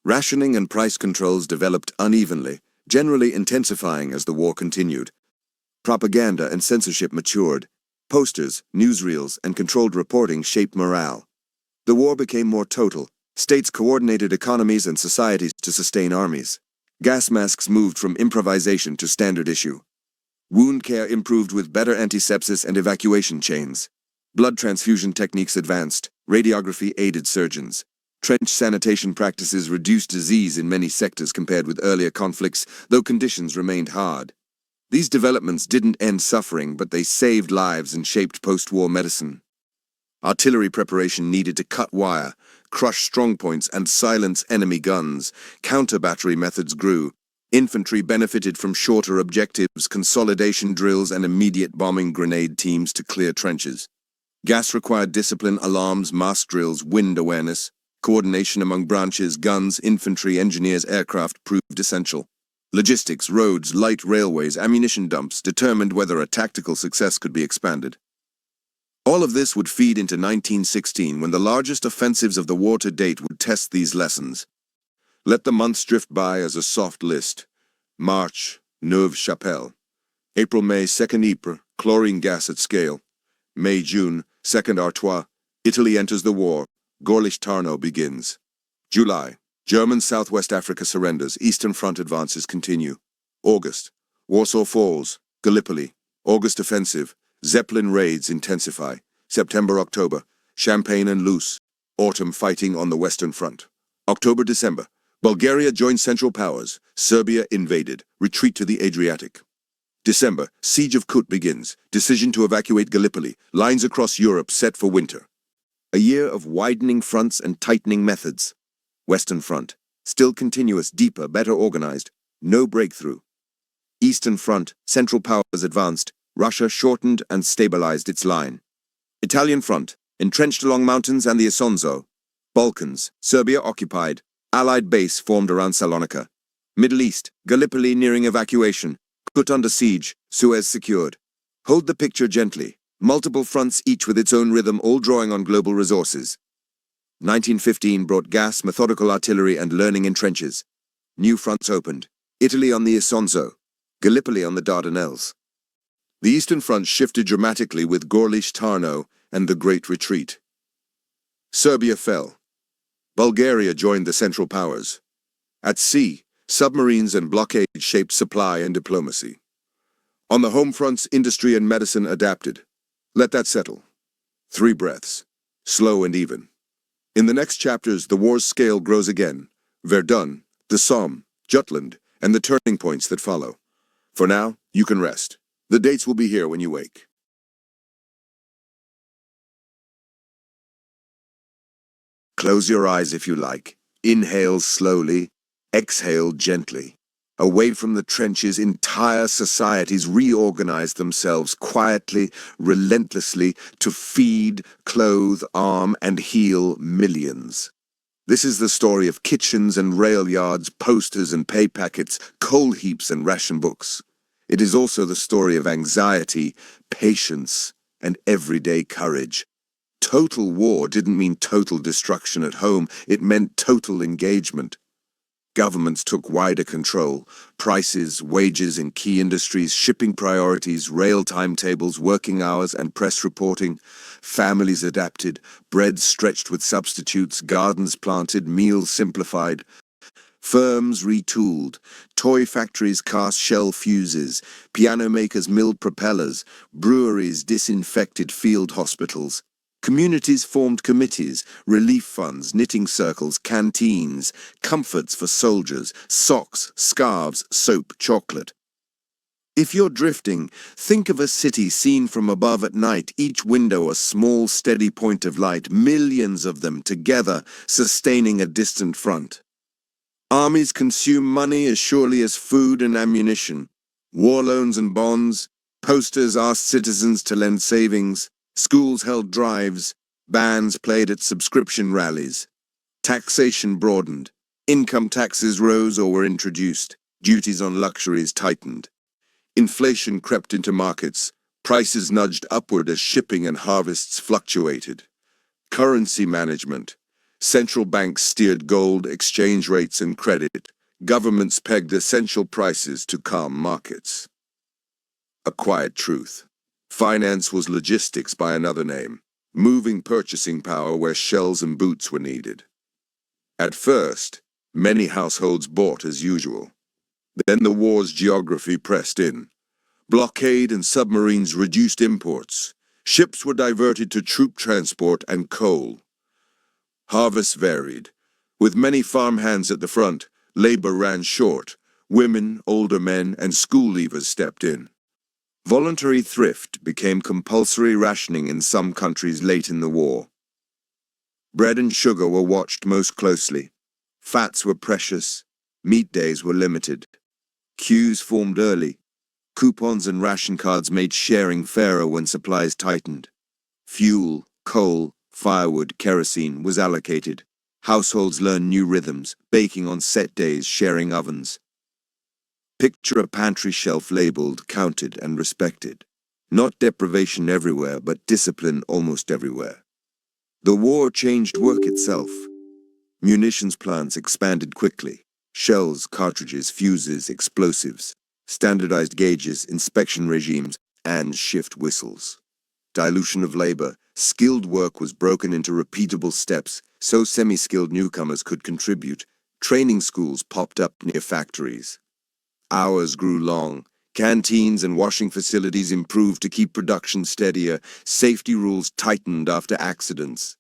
Rationing and price controls developed unevenly, generally intensifying as the war continued. Propaganda and censorship matured. Posters, newsreels, and controlled reporting shaped morale. The war became more total. States coordinated economies and societies to sustain armies. Gas masks moved from improvisation to standard issue. Wound care improved with better antisepsis and evacuation chains. Blood transfusion techniques advanced. Radiography aided surgeons. Trench sanitation practices reduced disease in many sectors compared with earlier conflicts, though conditions remained hard. These developments didn't end suffering, but they saved lives and shaped post-war medicine. Artillery preparation needed to cut wire, crush strongpoints, and silence enemy guns. Counter-battery methods grew. Infantry benefited from shorter objectives, consolidation drills, and immediate bombing grenade teams to clear trenches. Gas required discipline, alarms, mask drills, wind awareness. Coordination among branches, guns, infantry, engineers, aircraft proved essential. Logistics, roads, light railways, ammunition dumps determined whether a tactical success could be expanded. All of this would feed into 1916, when the largest offensives of the war to date would test these lessons. Let the months drift by as a soft list. March, Neuve-Chapelle. April-May, 2nd Ypres, chlorine gas at scale. May-June, 2nd Artois. Italy enters the war. Gorlice-Tarnow begins. July, German Southwest Africa surrenders. Eastern Front advances continue. August, Warsaw Falls, Gallipoli. August offensive. Zeppelin raids intensify. September-October, Champagne and Loos. Autumn fighting on the Western Front. October-December, Bulgaria joined Central Powers. Serbia invaded. Retreat to the Adriatic. December, Siege of Kut begins. Decision to evacuate Gallipoli. Lines across Europe set for winter. A year of widening fronts and tightening methods. Western Front, still continuous, deeper, better organized, no breakthrough. Eastern Front, Central Powers advanced, Russia shortened and stabilized its line. Italian Front, entrenched along mountains and the Isonzo. Balkans, Serbia occupied, Allied base formed around Salonika. Middle East, Gallipoli nearing evacuation, put under siege, Suez secured. Hold the picture gently, multiple fronts each with its own rhythm, all drawing on global resources. 1915 brought gas, methodical artillery and learning in trenches. New fronts opened, Italy on the Isonzo, Gallipoli on the Dardanelles. The Eastern Front shifted dramatically with Gorlice-Tarnow and the Great Retreat. Serbia fell. Bulgaria joined the Central Powers. At sea, submarines and blockade shaped supply and diplomacy. On the home fronts, industry and medicine adapted. Let that settle. 3 breaths, slow and even. In the next chapters, the war's scale grows again. Verdun, the Somme, Jutland, and the turning points that follow. For now, you can rest. The dates will be here when you wake. Close your eyes if you like. Inhale slowly, exhale gently. Away from the trenches, entire societies reorganize themselves quietly, relentlessly, to feed, clothe, arm, and heal millions. This is the story of kitchens and rail yards, posters and pay packets, coal heaps and ration books. It is also the story of anxiety, patience, and everyday courage. Total war didn't mean total destruction at home, it meant total engagement. Governments took wider control. Prices, wages in key industries, shipping priorities, rail timetables, working hours, and press reporting. Families adapted, bread stretched with substitutes, gardens planted, meals simplified. Firms retooled, toy factories cast shell fuses, piano makers milled propellers, breweries disinfected field hospitals. Communities formed committees, relief funds, knitting circles, canteens, comforts for soldiers, socks, scarves, soap, chocolate. If you're drifting, think of a city seen from above at night, each window a small, steady point of light, millions of them together, sustaining a distant front. Armies consume money as surely as food and ammunition. War loans and bonds, posters asked citizens to lend savings, schools held drives, bands played at subscription rallies. Taxation broadened, income taxes rose or were introduced, duties on luxuries tightened. Inflation crept into markets, prices nudged upward as shipping and harvests fluctuated. Currency management. Central banks steered gold, exchange rates, and credit. Governments pegged essential prices to calm markets. A quiet truth. Finance was logistics by another name, moving purchasing power where shells and boots were needed. At first, many households bought as usual. Then the war's geography pressed in. Blockade and submarines reduced imports. Ships were diverted to troop transport and coal. Harvests varied. With many farmhands at the front, labor ran short. Women, older men, and school leavers stepped in. Voluntary thrift became compulsory rationing in some countries late in the war. Bread and sugar were watched most closely. Fats were precious. Meat days were limited. Queues formed early. Coupons and ration cards made sharing fairer when supplies tightened. Fuel, coal, firewood, kerosene was allocated. Households learned new rhythms, baking on set days, sharing ovens. Picture a pantry shelf labeled, counted, and respected. Not deprivation everywhere, but discipline almost everywhere. The war changed work itself. Munitions plants expanded quickly. Shells, cartridges, fuses, explosives. Standardized gauges, inspection regimes, and shift whistles. Dilution of labor. Skilled work was broken into repeatable steps, so semi-skilled newcomers could contribute. Training schools popped up near factories. Hours grew long. Canteens and washing facilities improved to keep production steadier. Safety rules tightened after accidents.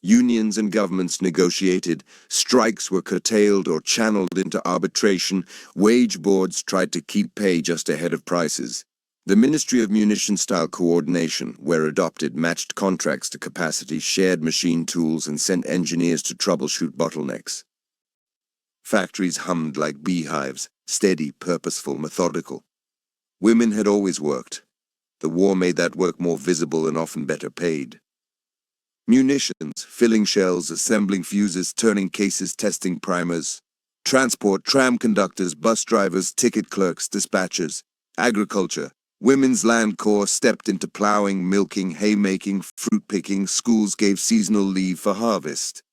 Unions and governments negotiated. Strikes were curtailed or channeled into arbitration. Wage boards tried to keep pay just ahead of prices. The Ministry of Munition-style coordination, where adopted, matched contracts to capacity, shared machine tools, and sent engineers to troubleshoot bottlenecks. Factories hummed like beehives, steady, purposeful, methodical. Women had always worked. The war made that work more visible and often better paid. Munitions, filling shells, assembling fuses, turning cases, testing primers. Transport, tram conductors, bus drivers, ticket clerks, dispatchers. Agriculture. Women's land corps stepped into plowing, milking, haymaking, fruit picking. Schools gave seasonal leave for harvest.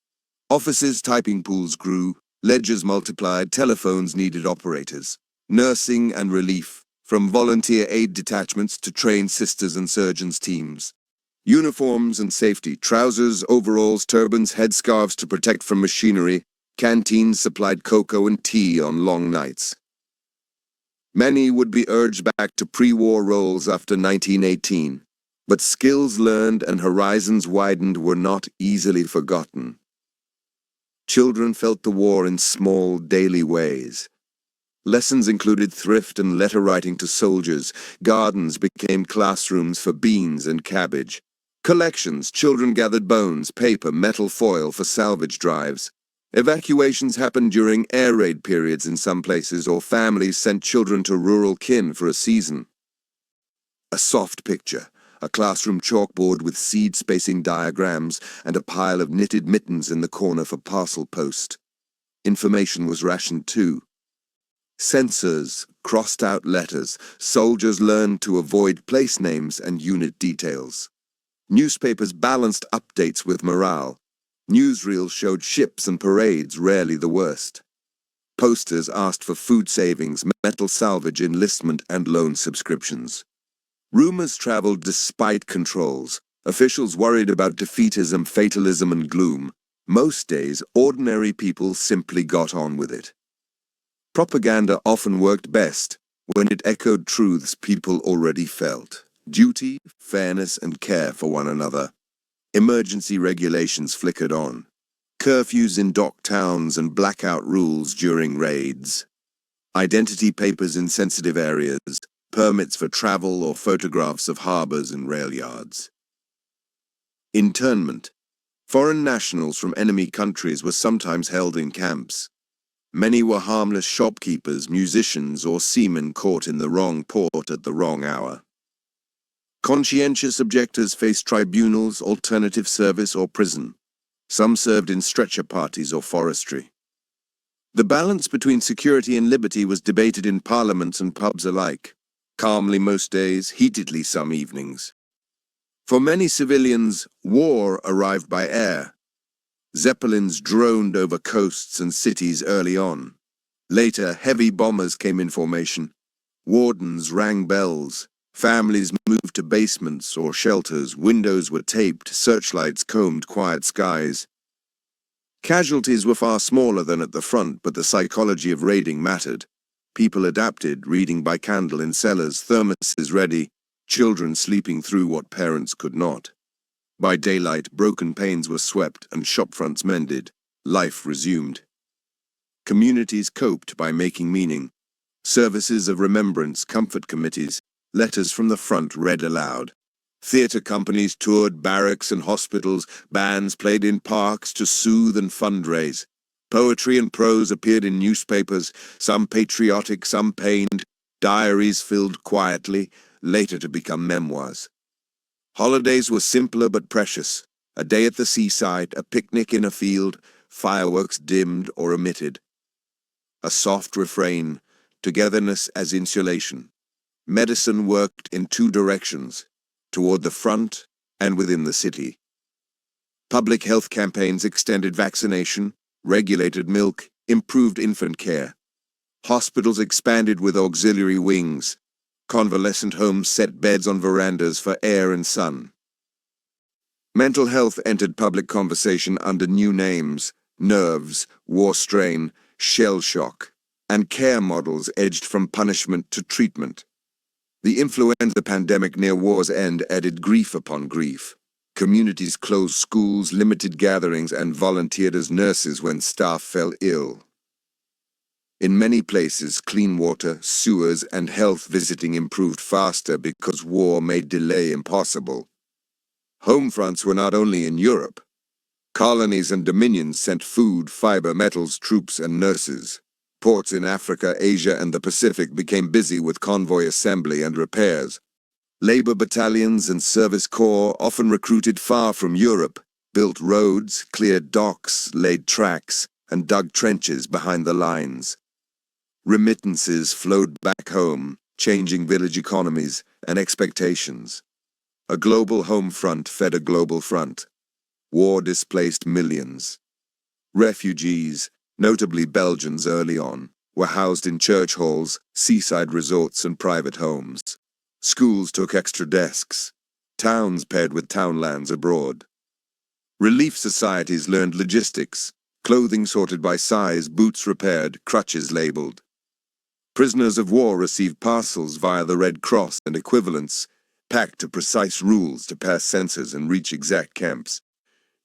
Offices, typing pools grew. Ledgers multiplied. Telephones needed operators. Nursing and relief, from volunteer aid detachments to trained sisters and surgeons teams. Uniforms and safety, trousers, overalls, turbans, headscarves to protect from machinery. Canteens supplied cocoa and tea on long nights. Many would be urged back to pre-war roles after 1918, but skills learned and horizons widened were not easily forgotten. Children felt the war in small, daily ways. Lessons included thrift and letter writing to soldiers. Gardens became classrooms for beans and cabbage. Collections, children gathered bones, paper, metal foil for salvage drives. Evacuations happened during air raid periods in some places, or families sent children to rural kin for a season. A soft picture, a classroom chalkboard with seed spacing diagrams and a pile of knitted mittens in the corner for parcel post. Information was rationed too. Censors crossed out letters. Soldiers learned to avoid place names and unit details. Newspapers balanced updates with morale. Newsreels showed ships and parades, rarely the worst. Posters asked for food savings, metal salvage, enlistment, and loan subscriptions. Rumors traveled despite controls. Officials worried about defeatism, fatalism, and gloom. Most days, ordinary people simply got on with it. Propaganda often worked best when it echoed truths people already felt. Duty, fairness, and care for one another. Emergency regulations flickered on. Curfews in dock towns and blackout rules during raids. Identity papers in sensitive areas. Permits for travel or photographs of harbors and rail yards. Internment. Foreign nationals from enemy countries were sometimes held in camps. Many were harmless shopkeepers, musicians, or seamen caught in the wrong port at the wrong hour. Conscientious objectors faced tribunals, alternative service, or prison. Some served in stretcher parties or forestry. The balance between security and liberty was debated in parliaments and pubs alike. Calmly most days, heatedly some evenings. For many civilians, war arrived by air. Zeppelins droned over coasts and cities early on. Later, heavy bombers came in formation. Wardens rang bells. Families moved to basements or shelters. Windows were taped. Searchlights combed quiet skies. Casualties were far smaller than at the front, but the psychology of raiding mattered. People adapted, reading by candle in cellars, thermoses ready, children sleeping through what parents could not. By daylight, broken panes were swept and shopfronts mended. Life resumed. Communities coped by making meaning. Services of remembrance, comfort committees, letters from the front read aloud. Theater companies toured barracks and hospitals. Bands played in parks to soothe and fundraise. Poetry and prose appeared in newspapers, some patriotic, some pained. Diaries filled quietly, later to become memoirs. Holidays were simpler but precious. A day at the seaside, a picnic in a field, fireworks dimmed or omitted. A soft refrain, togetherness as insulation. Medicine worked in two directions, toward the front and within the city. Public health campaigns extended vaccination, regulated milk, improved infant care. Hospitals expanded with auxiliary wings. Convalescent homes set beds on verandas for air and sun. Mental health entered public conversation under new names: nerves, war strain, shell shock, and care models edged from punishment to treatment. The influenza pandemic near war's end added grief upon grief. Communities closed schools, limited gatherings, and volunteered as nurses when staff fell ill. In many places, clean water, sewers, and health visiting improved faster because war made delay impossible. Home fronts were not only in Europe. Colonies and dominions sent food, fiber, metals, troops, and nurses. Ports in Africa, Asia, and the Pacific became busy with convoy assembly and repairs. Labor battalions and service corps, often recruited far from Europe, built roads, cleared docks, laid tracks, and dug trenches behind the lines. Remittances flowed back home, changing village economies and expectations. A global home front fed a global front. War displaced millions. Refugees, notably Belgians early on, were housed in church halls, seaside resorts, and private homes. Schools took extra desks. Towns paired with townlands abroad. Relief societies learned logistics, clothing sorted by size, boots repaired, crutches labeled. Prisoners of war received parcels via the Red Cross and equivalents, packed to precise rules to pass censors and reach exact camps.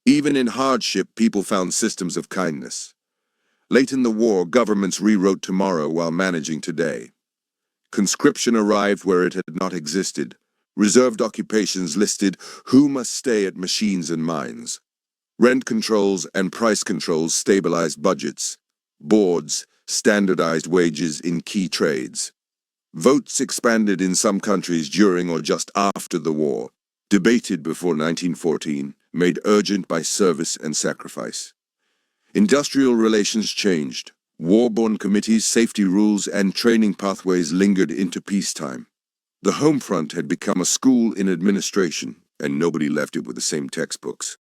Even in hardship, people found systems of kindness. Late in the war, governments rewrote tomorrow while managing today. Conscription arrived where it had not existed. Reserved occupations listed who must stay at machines and mines. Rent controls and price controls stabilized budgets. Boards standardized wages in key trades. Votes expanded in some countries during or just after the war. Debated before 1914, made urgent by service and sacrifice. Industrial relations changed. War-borne committees, safety rules, and training pathways lingered into peacetime. The home front had become a school in administration, and nobody left it with the same textbooks.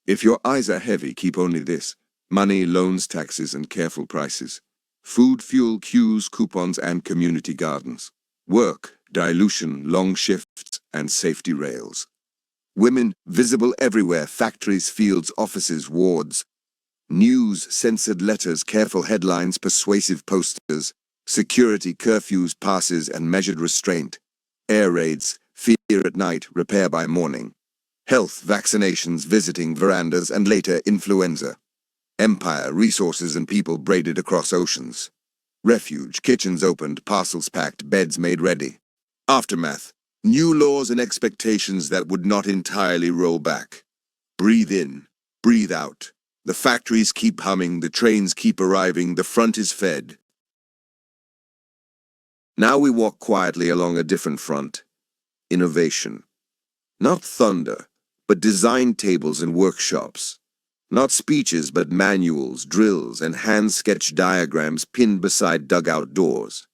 If your eyes are heavy, keep only this: money, loans, taxes, and careful prices. Food, fuel, queues, coupons, and community gardens. Work, dilution, long shifts, and safety rails. Women visible everywhere: factories, fields, offices, wards. News, censored letters, careful headlines, persuasive posters. Security, curfews, passes, and measured restraint. Air raids, fear at night, repair by morning. Health, vaccinations, visiting verandas, and later influenza. Empire, resources, and people braided across oceans. Refuge, kitchens opened, parcels packed, beds made ready. Aftermath, new laws and expectations that would not entirely roll back. Breathe in, breathe out. The factories keep humming, the trains keep arriving, the front is fed. Now we walk quietly along a different front. Innovation. Not thunder, but design tables and workshops. Not speeches, but manuals, drills, and hand-sketched diagrams pinned beside dugout doors.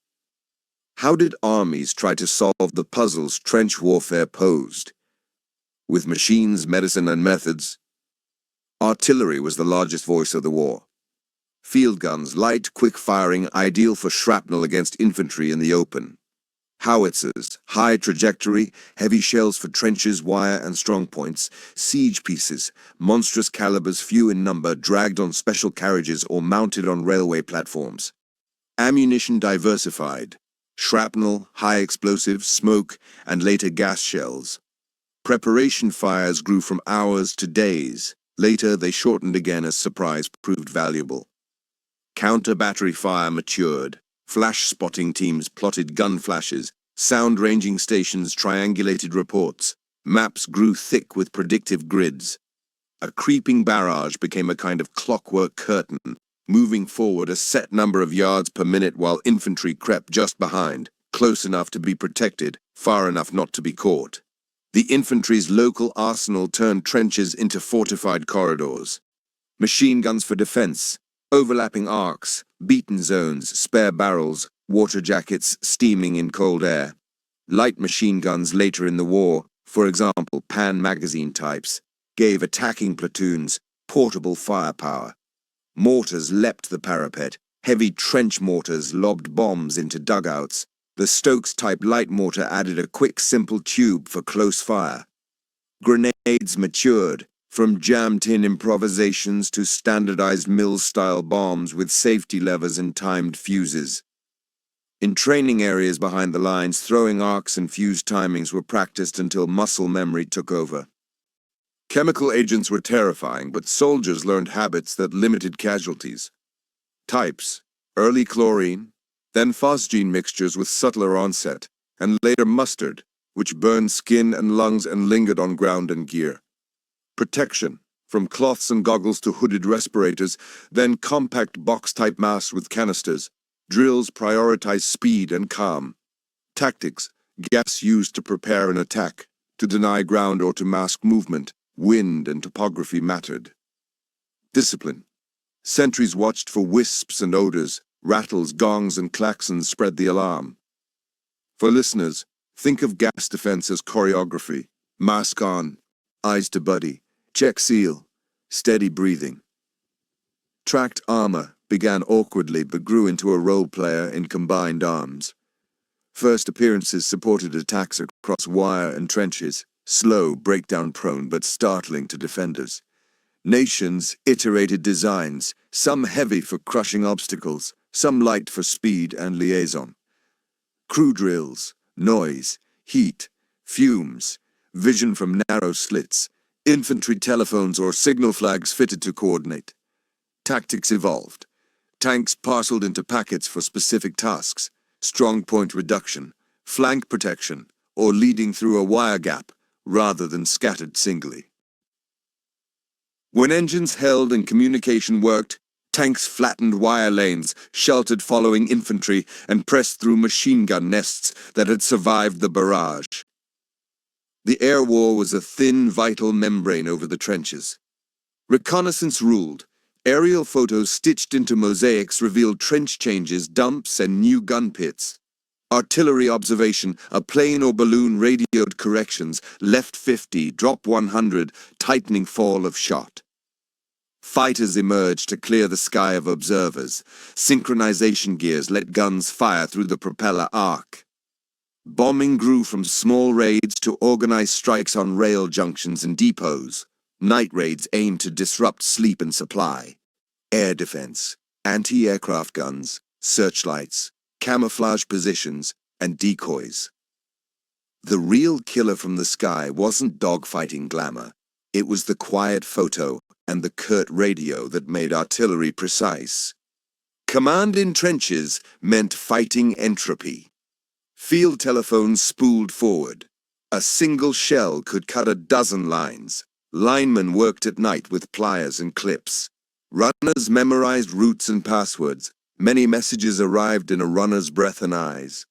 How did armies try to solve the puzzles trench warfare posed? With machines, medicine, and methods. Artillery was the largest voice of the war. Field guns, light, quick-firing, ideal for shrapnel against infantry in the open. Howitzers, high trajectory, heavy shells for trenches, wire, and strong points. Siege pieces, monstrous calibers, few in number, dragged on special carriages or mounted on railway platforms. Ammunition diversified. Shrapnel, high explosive, smoke, and later gas shells. Preparation fires grew from hours to days. Later, they shortened again as surprise proved valuable. Counter-battery fire matured. Flash spotting teams plotted gun flashes. Sound ranging stations triangulated reports. Maps grew thick with predictive grids. A creeping barrage became a kind of clockwork curtain, moving forward a set number of yards per minute while infantry crept just behind, close enough to be protected, far enough not to be caught. The infantry's local arsenal turned trenches into fortified corridors. Machine guns for defense, overlapping arcs, beaten zones, spare barrels, water jackets steaming in cold air. Light machine guns later in the war, for example Pan magazine types, gave attacking platoons portable firepower. Mortars leapt the parapet. Heavy trench mortars lobbed bombs into dugouts. The Stokes-type light mortar added a quick, simple tube for close fire. Grenades matured, from jammed-in improvisations to standardized mill-style bombs with safety levers and timed fuses. In training areas behind the lines, throwing arcs and fuse timings were practiced until muscle memory took over. Chemical agents were terrifying, but soldiers learned habits that limited casualties. Types: early chlorine, then phosgene mixtures with subtler onset, and later mustard, which burned skin and lungs and lingered on ground and gear. Protection: from cloths and goggles to hooded respirators, then compact box-type masks with canisters. Drills prioritize speed and calm. Tactics, gas used to prepare an attack, to deny ground or to mask movement. Wind and topography mattered. Discipline. Sentries watched for wisps and odors. Rattles, gongs, and klaxons spread the alarm. For listeners, think of gas defense as choreography. Mask on, eyes to buddy, check seal, steady breathing. Tracked armor began awkwardly but grew into a role player in combined arms. First appearances supported attacks across wire and trenches, slow, breakdown-prone, but startling to defenders. Nations iterated designs, some heavy for crushing obstacles, some light for speed and liaison. Crew drills, noise, heat, fumes, vision from narrow slits, infantry telephones or signal flags fitted to coordinate. Tactics evolved. Tanks parceled into packets for specific tasks, strong point reduction, flank protection, or leading through a wire gap, rather than scattered singly. When engines held and communication worked, tanks flattened wire lanes, sheltered following infantry, and pressed through machine gun nests that had survived the barrage. The air war was a thin, vital membrane over the trenches. Reconnaissance ruled. Aerial photos stitched into mosaics revealed trench changes, dumps, and new gun pits. Artillery observation, a plane or balloon radioed corrections, left 50, drop 100, tightening fall of shot. Fighters emerged to clear the sky of observers. Synchronization gears let guns fire through the propeller arc. Bombing grew from small raids to organized strikes on rail junctions and depots. Night raids aimed to disrupt sleep and supply. Air defense, anti-aircraft guns, searchlights, camouflage positions, and decoys. The real killer from the sky wasn't dogfighting glamour. It was the quiet photo and the curt radio that made artillery precise. Command in trenches meant fighting entropy. Field telephones spooled forward. A single shell could cut a dozen lines. Linemen worked at night with pliers and clips. Runners memorized routes and passwords. Many messages arrived in a runner's breath and eyes.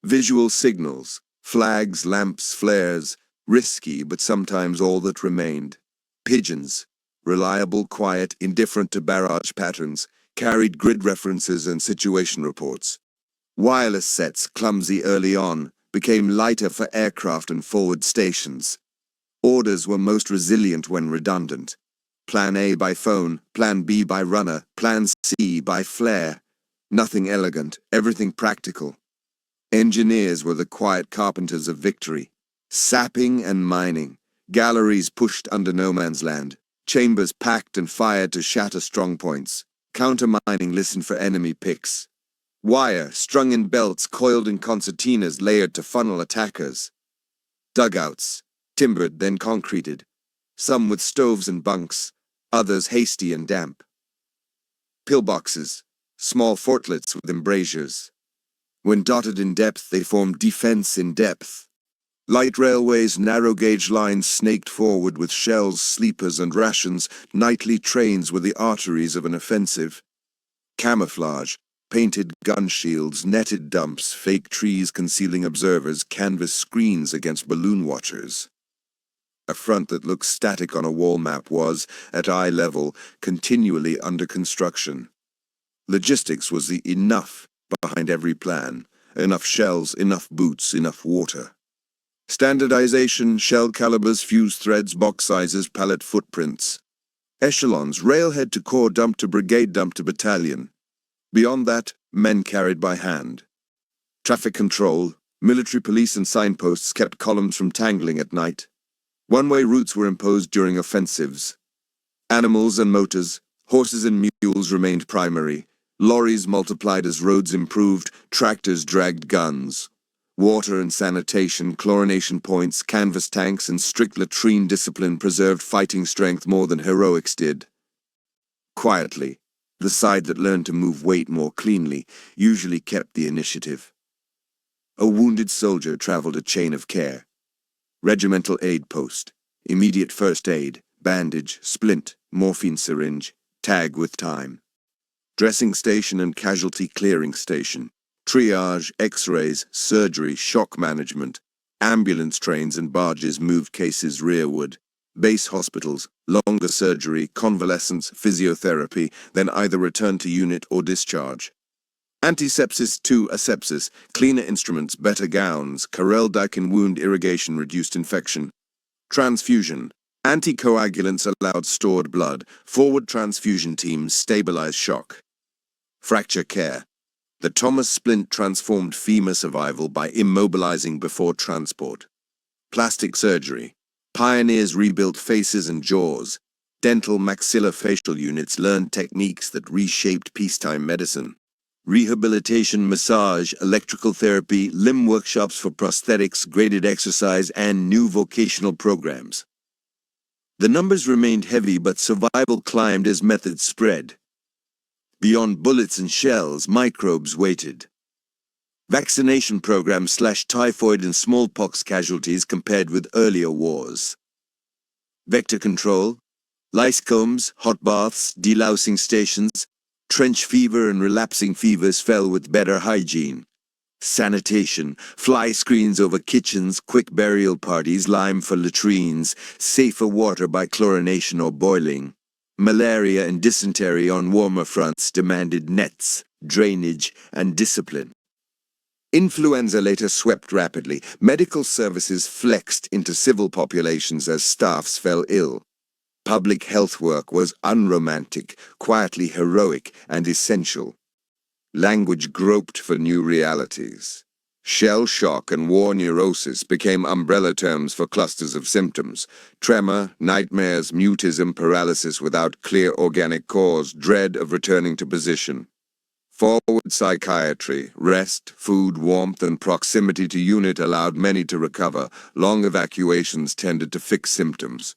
Visual signals, flags, lamps, flares, risky but sometimes all that remained. Pigeons, reliable, quiet, indifferent to barrage patterns, carried grid references and situation reports. Wireless sets, clumsy early on, became lighter for aircraft and forward stations. Orders were most resilient when redundant. Plan A by phone, Plan B by runner, Plan C by flare. Nothing elegant, everything practical. Engineers were the quiet carpenters of victory. Sapping and mining. Galleries pushed under no man's land. Chambers packed and fired to shatter strong points. Counter-mining listened for enemy picks. Wire, strung in belts, coiled in concertinas layered to funnel attackers. Dugouts, timbered then concreted. Some with stoves and bunks, others hasty and damp. Pillboxes, small fortlets with embrasures. When dotted in depth, they formed defense in depth. Light railways, narrow-gauge lines snaked forward with shells, sleepers, and rations. Nightly trains were the arteries of an offensive. Camouflage, painted gun shields, netted dumps, fake trees concealing observers, canvas screens against balloon watchers. A front that looked static on a wall map was, at eye level, continually under construction. Logistics was the enough behind every plan. Enough shells, enough boots, enough water. Standardization, shell calibers, fuse threads, box sizes, pallet footprints. Echelons, railhead to corps dump to brigade dump to battalion. Beyond that, men carried by hand. Traffic control, military police and signposts kept columns from tangling at night. One-way routes were imposed during offensives. Animals and motors, horses and mules remained primary. Lorries multiplied as roads improved, tractors dragged guns. Water and sanitation, chlorination points, canvas tanks, and strict latrine discipline preserved fighting strength more than heroics did. Quietly, the side that learned to move weight more cleanly usually kept the initiative. A wounded soldier traveled a chain of care. Regimental aid post, immediate first aid, bandage, splint, morphine syringe, tag with time. Dressing station and casualty clearing station. Triage, x-rays, surgery, shock management. Ambulance trains and barges moved cases rearward. Base hospitals, longer surgery, convalescence, physiotherapy, then either return to unit or discharge. Antisepsis to asepsis, cleaner instruments, better gowns, Karel-Daikin wound irrigation reduced infection. Transfusion. Anticoagulants allowed stored blood. Forward transfusion teams stabilize shock. Fracture care. The Thomas splint transformed femur survival by immobilizing before transport. Plastic surgery. Pioneers rebuilt faces and jaws. Dental maxillofacial units learned techniques that reshaped peacetime medicine. Rehabilitation, massage, electrical therapy, limb workshops for prosthetics, graded exercise, and new vocational programs. The numbers remained heavy, but survival climbed as methods spread. Beyond bullets and shells, microbes waited. Vaccination programs slashed typhoid and smallpox casualties compared with earlier wars. Vector control, lice combs, hot baths, delousing stations, trench fever and relapsing fevers fell with better hygiene. Sanitation, fly screens over kitchens, quick burial parties, lime for latrines, safer water by chlorination or boiling. Malaria and dysentery on warmer fronts demanded nets, drainage, and discipline. Influenza later swept rapidly. Medical services flexed into civil populations as staffs fell ill. Public health work was unromantic, quietly heroic, and essential. Language groped for new realities. Shell shock and war neurosis became umbrella terms for clusters of symptoms. Tremor, nightmares, mutism, paralysis without clear organic cause, dread of returning to position. Forward psychiatry, rest, food, warmth, and proximity to unit allowed many to recover. Long evacuations tended to fix symptoms.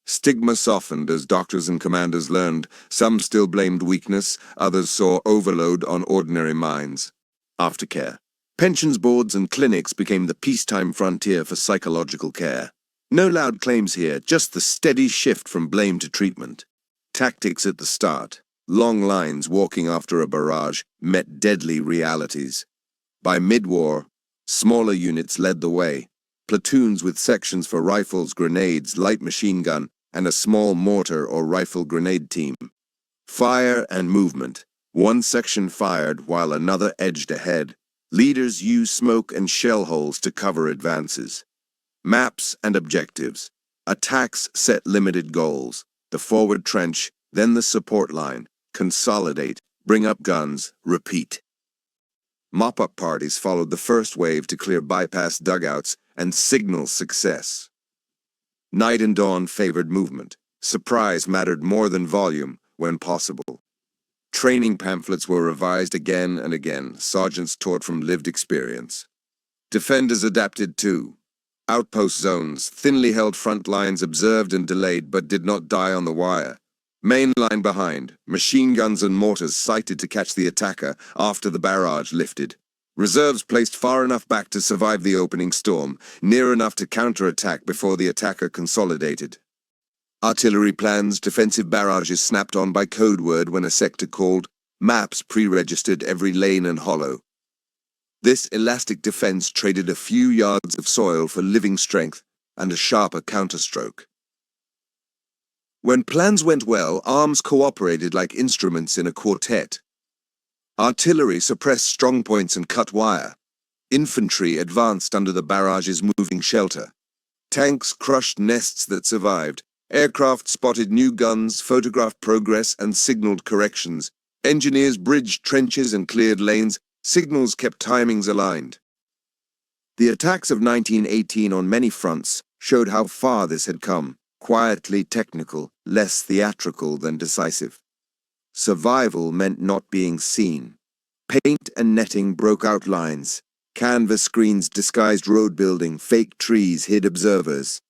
Stigma softened as doctors and commanders learned. Some still blamed weakness, others saw overload on ordinary minds. Aftercare. Pensions boards and clinics became the peacetime frontier for psychological care. No loud claims here, just the steady shift from blame to treatment. Tactics at the start. Long lines walking after a barrage met deadly realities. By mid-war, smaller units led the way. Platoons with sections for rifles, grenades, light machine gun, and a small mortar or rifle grenade team. Fire and movement. One section fired while another edged ahead. Leaders used smoke and shell holes to cover advances. Maps and objectives. Attacks set limited goals. The forward trench, then the support line. Consolidate, bring up guns, repeat. Mop-up parties followed the first wave to clear bypass dugouts and signal success. Night and dawn favored movement. Surprise mattered more than volume when possible. Training pamphlets were revised again and again. Sergeants taught from lived experience. Defenders adapted too. Outpost zones, thinly held front lines observed and delayed but did not die on the wire. Main line behind, machine guns and mortars sighted to catch the attacker after the barrage lifted. Reserves placed far enough back to survive the opening storm, near enough to counterattack before the attacker consolidated. Artillery plans, defensive barrages snapped on by code word when a sector called. Maps pre-registered every lane and hollow. This elastic defense traded a few yards of soil for living strength and a sharper counterstroke. When plans went well, arms cooperated like instruments in a quartet. Artillery suppressed strongpoints and cut wire. Infantry advanced under the barrage's moving shelter. Tanks crushed nests that survived. Aircraft spotted new guns, photographed progress, and signaled corrections. Engineers bridged trenches and cleared lanes. Signals kept timings aligned. The attacks of 1918 on many fronts showed how far this had come. Quietly technical, less theatrical than decisive. Survival meant not being seen. Paint and netting broke outlines. Canvas screens disguised road building. Fake trees hid observers.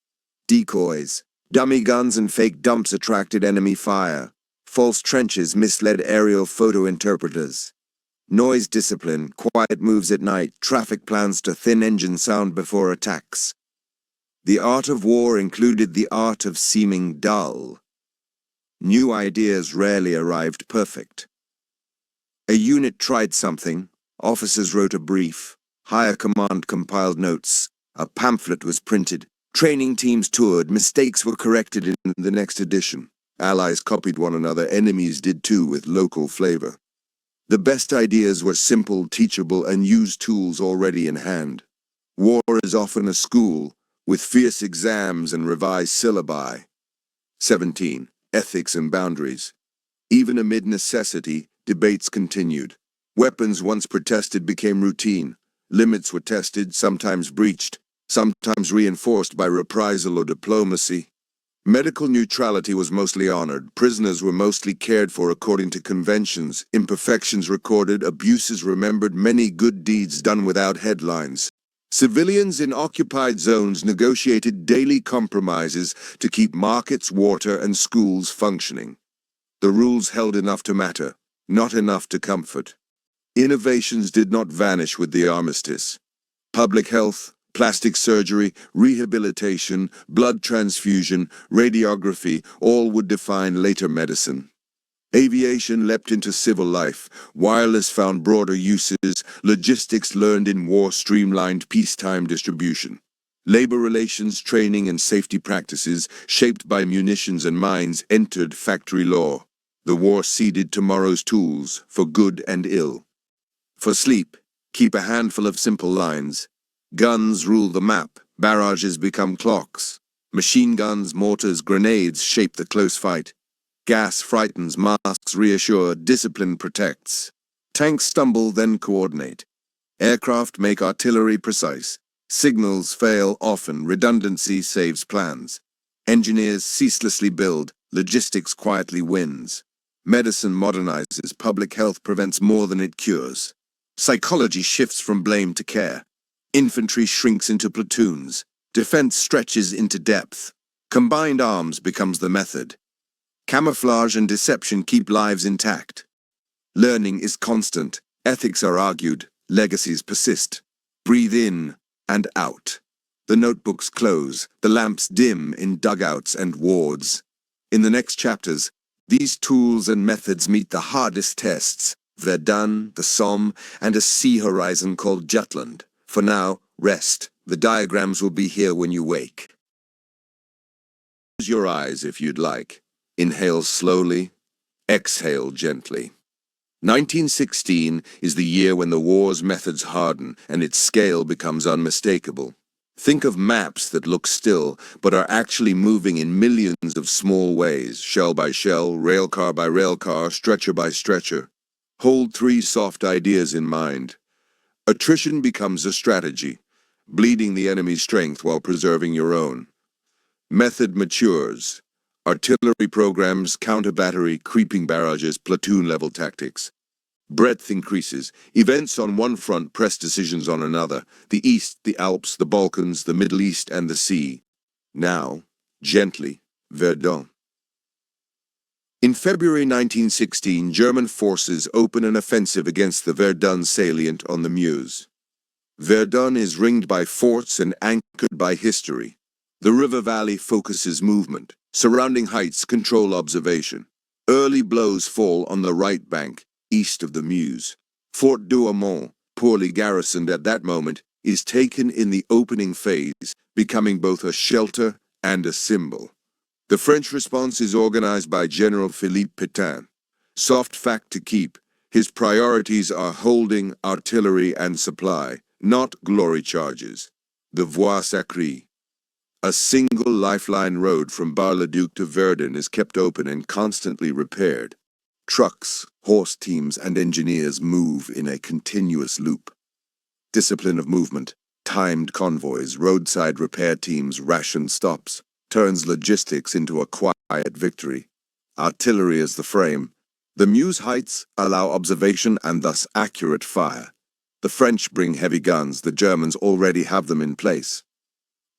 Decoys, dummy guns and fake dumps attracted enemy fire. False trenches misled aerial photo interpreters. Noise discipline, quiet moves at night, traffic plans to thin engine sound before attacks. The art of war included the art of seeming dull. New ideas rarely arrived perfect. A unit tried something, officers wrote a brief, higher command compiled notes, a pamphlet was printed, training teams toured, mistakes were corrected in the next edition. Allies copied one another, enemies did too with local flavor. The best ideas were simple, teachable, and used tools already in hand. War is often a school, with fierce exams and revised syllabi. 17. Ethics and boundaries. Even amid necessity, debates continued. Weapons once protested became routine. Limits were tested, sometimes breached, sometimes reinforced by reprisal or diplomacy. Medical neutrality was mostly honored. Prisoners were mostly cared for according to conventions. Imperfections recorded, abuses remembered, many good deeds done without headlines. Civilians in occupied zones negotiated daily compromises to keep markets, water, and schools functioning. The rules held enough to matter, not enough to comfort. Innovations did not vanish with the armistice. Public health, plastic surgery, rehabilitation, blood transfusion, radiography, all would define later medicine. Aviation leapt into civil life, wireless found broader uses, logistics learned in war streamlined peacetime distribution. Labor relations, training, and safety practices, shaped by munitions and mines, entered factory law. The war seeded tomorrow's tools, for good and ill. For sleep, keep a handful of simple lines. Guns rule the map, barrages become clocks. Machine guns, mortars, grenades shape the close fight. Gas frightens, masks reassure, discipline protects. Tanks stumble, then coordinate. Aircraft make artillery precise. Signals fail often, redundancy saves plans. Engineers ceaselessly build, logistics quietly wins. Medicine modernizes, public health prevents more than it cures. Psychology shifts from blame to care. Infantry shrinks into platoons. Defense stretches into depth. Combined arms becomes the method. Camouflage and deception keep lives intact. Learning is constant. Ethics are argued. Legacies persist. Breathe in and out. The notebooks close. The lamps dim in dugouts and wards. In the next chapters, these tools and methods meet the hardest tests. Verdun, the Somme, and a sea horizon called Jutland. For now, rest. The diagrams will be here when you wake. Close your eyes if you'd like. Inhale slowly. Exhale gently. 1916 is the year when the war's methods harden and its scale becomes unmistakable. Think of maps that look still, but are actually moving in millions of small ways, shell by shell, railcar by railcar, stretcher by stretcher. Hold three soft ideas in mind. Attrition becomes a strategy, bleeding the enemy's strength while preserving your own. Method matures. Artillery programs, counter-battery, creeping barrages, platoon-level tactics. Breadth increases. Events on one front press decisions on another. The East, the Alps, the Balkans, the Middle East, and the sea. Now, gently, Verdun. In February 1916, German forces open an offensive against the Verdun salient on the Meuse. Verdun is ringed by forts and anchored by history. The river valley focuses movement. Surrounding heights control observation. Early blows fall on the right bank, east of the Meuse. Fort Douaumont, poorly garrisoned at that moment, is taken in the opening phase, becoming both a shelter and a symbol. The French response is organized by General Philippe Pétain. Soft fact to keep, his priorities are holding, artillery, and supply, not glory charges. The Voie sacrée. A single lifeline road from Bar-le-Duc to Verdun is kept open and constantly repaired. Trucks, horse teams, and engineers move in a continuous loop. Discipline of movement, timed convoys, roadside repair teams, ration stops, turns logistics into a quiet victory. Artillery is the frame. The Meuse heights allow observation and thus accurate fire. The French bring heavy guns, the Germans already have them in place.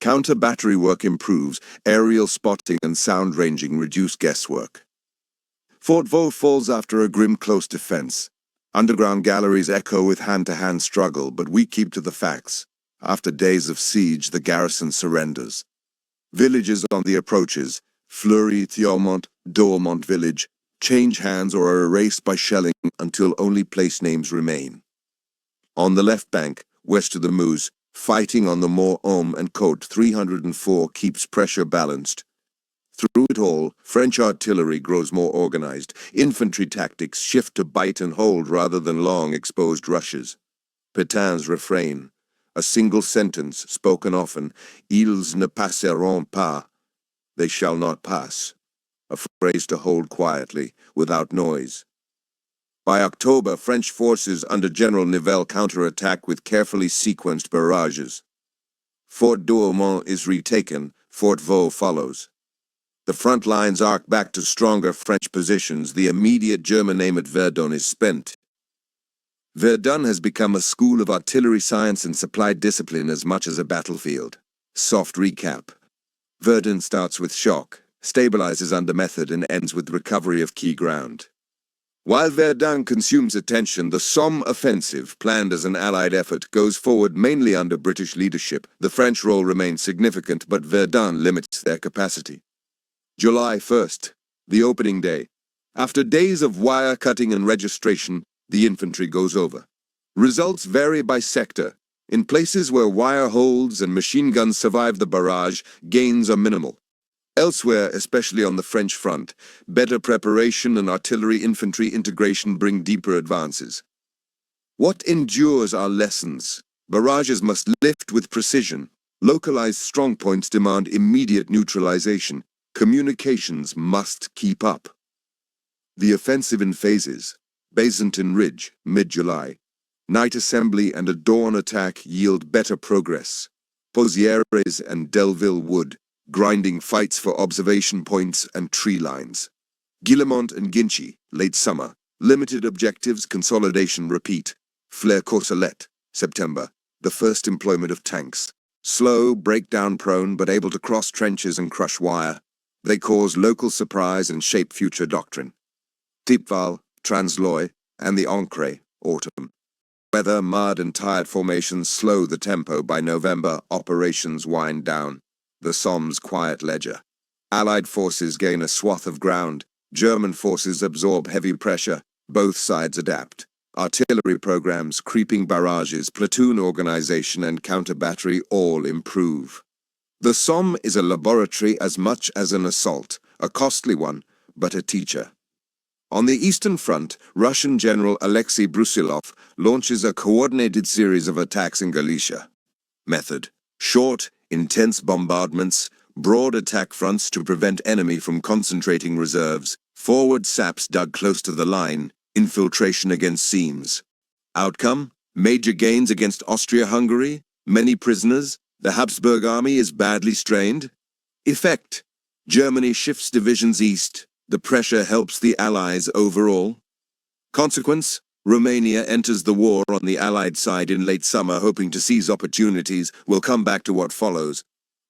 Counter-battery work improves, aerial spotting and sound ranging reduce guesswork. Fort Vaux falls after a grim close defense. Underground galleries echo with hand-to-hand struggle, but we keep to the facts. After days of siege, the garrison surrenders. Villages on the approaches, Fleury, Thiaumont, Douaumont village, change hands or are erased by shelling until only place names remain. On the left bank, west of the Meuse, fighting on the Mont-Homme and Côte 304 keeps pressure balanced. Through it all, French artillery grows more organized. Infantry tactics shift to bite and hold rather than long exposed rushes. Pétain's refrain, a single sentence spoken often, Ils ne passeront pas, they shall not pass, a phrase to hold quietly, without noise. By October, French forces under General Nivelle counterattack with carefully sequenced barrages. Fort Douaumont is retaken, Fort Vaux follows. The front lines arc back to stronger French positions. The immediate German aim at Verdun is spent. Verdun has become a school of artillery science and supply discipline as much as a battlefield. Soft recap. Verdun starts with shock, stabilizes under method, and ends with recovery of key ground. While Verdun consumes attention, the Somme offensive, planned as an Allied effort, goes forward mainly under British leadership. The French role remains significant, but Verdun limits their capacity. July 1st, the opening day. After days of wire cutting and registration, the infantry goes over. Results vary by sector. In places where wire holds and machine guns survive the barrage, gains are minimal. Elsewhere, especially on the French front, better preparation and artillery-infantry integration bring deeper advances. What endures are lessons. Barrages must lift with precision. Localized strongpoints demand immediate neutralization. Communications must keep up. The offensive in phases. Bazentin Ridge, mid-July. Night assembly and a dawn attack yield better progress. Pozieres and Delville Wood, grinding fights for observation points and tree lines. Guillemont and Ginchy, late summer. Limited objectives, consolidation, repeat. Flers-Courcelette, September. The first employment of tanks. Slow, breakdown-prone, but able to cross trenches and crush wire. They cause local surprise and shape future doctrine. Thiepval, Transloy, and the Ancre, autumn. Weather, mud, and tired formations slow the tempo. By November, operations wind down. The Somme's quiet ledger. Allied forces gain a swath of ground. German forces absorb heavy pressure. Both sides adapt. Artillery programs, creeping barrages, platoon organization, and counter-battery all improve. The Somme is a laboratory as much as an assault, a costly one, but a teacher. On the Eastern Front, Russian General Alexei Brusilov launches a coordinated series of attacks in Galicia. Method: short, intense bombardments, broad attack fronts to prevent enemy from concentrating reserves, forward saps dug close to the line, infiltration against seams. Outcome: major gains against Austria-Hungary, many prisoners. The Habsburg army is badly strained. Effect: Germany shifts divisions east. The pressure helps the Allies overall. Consequence: Romania enters the war on the Allied side in late summer, hoping to seize opportunities. We'll come back to what follows.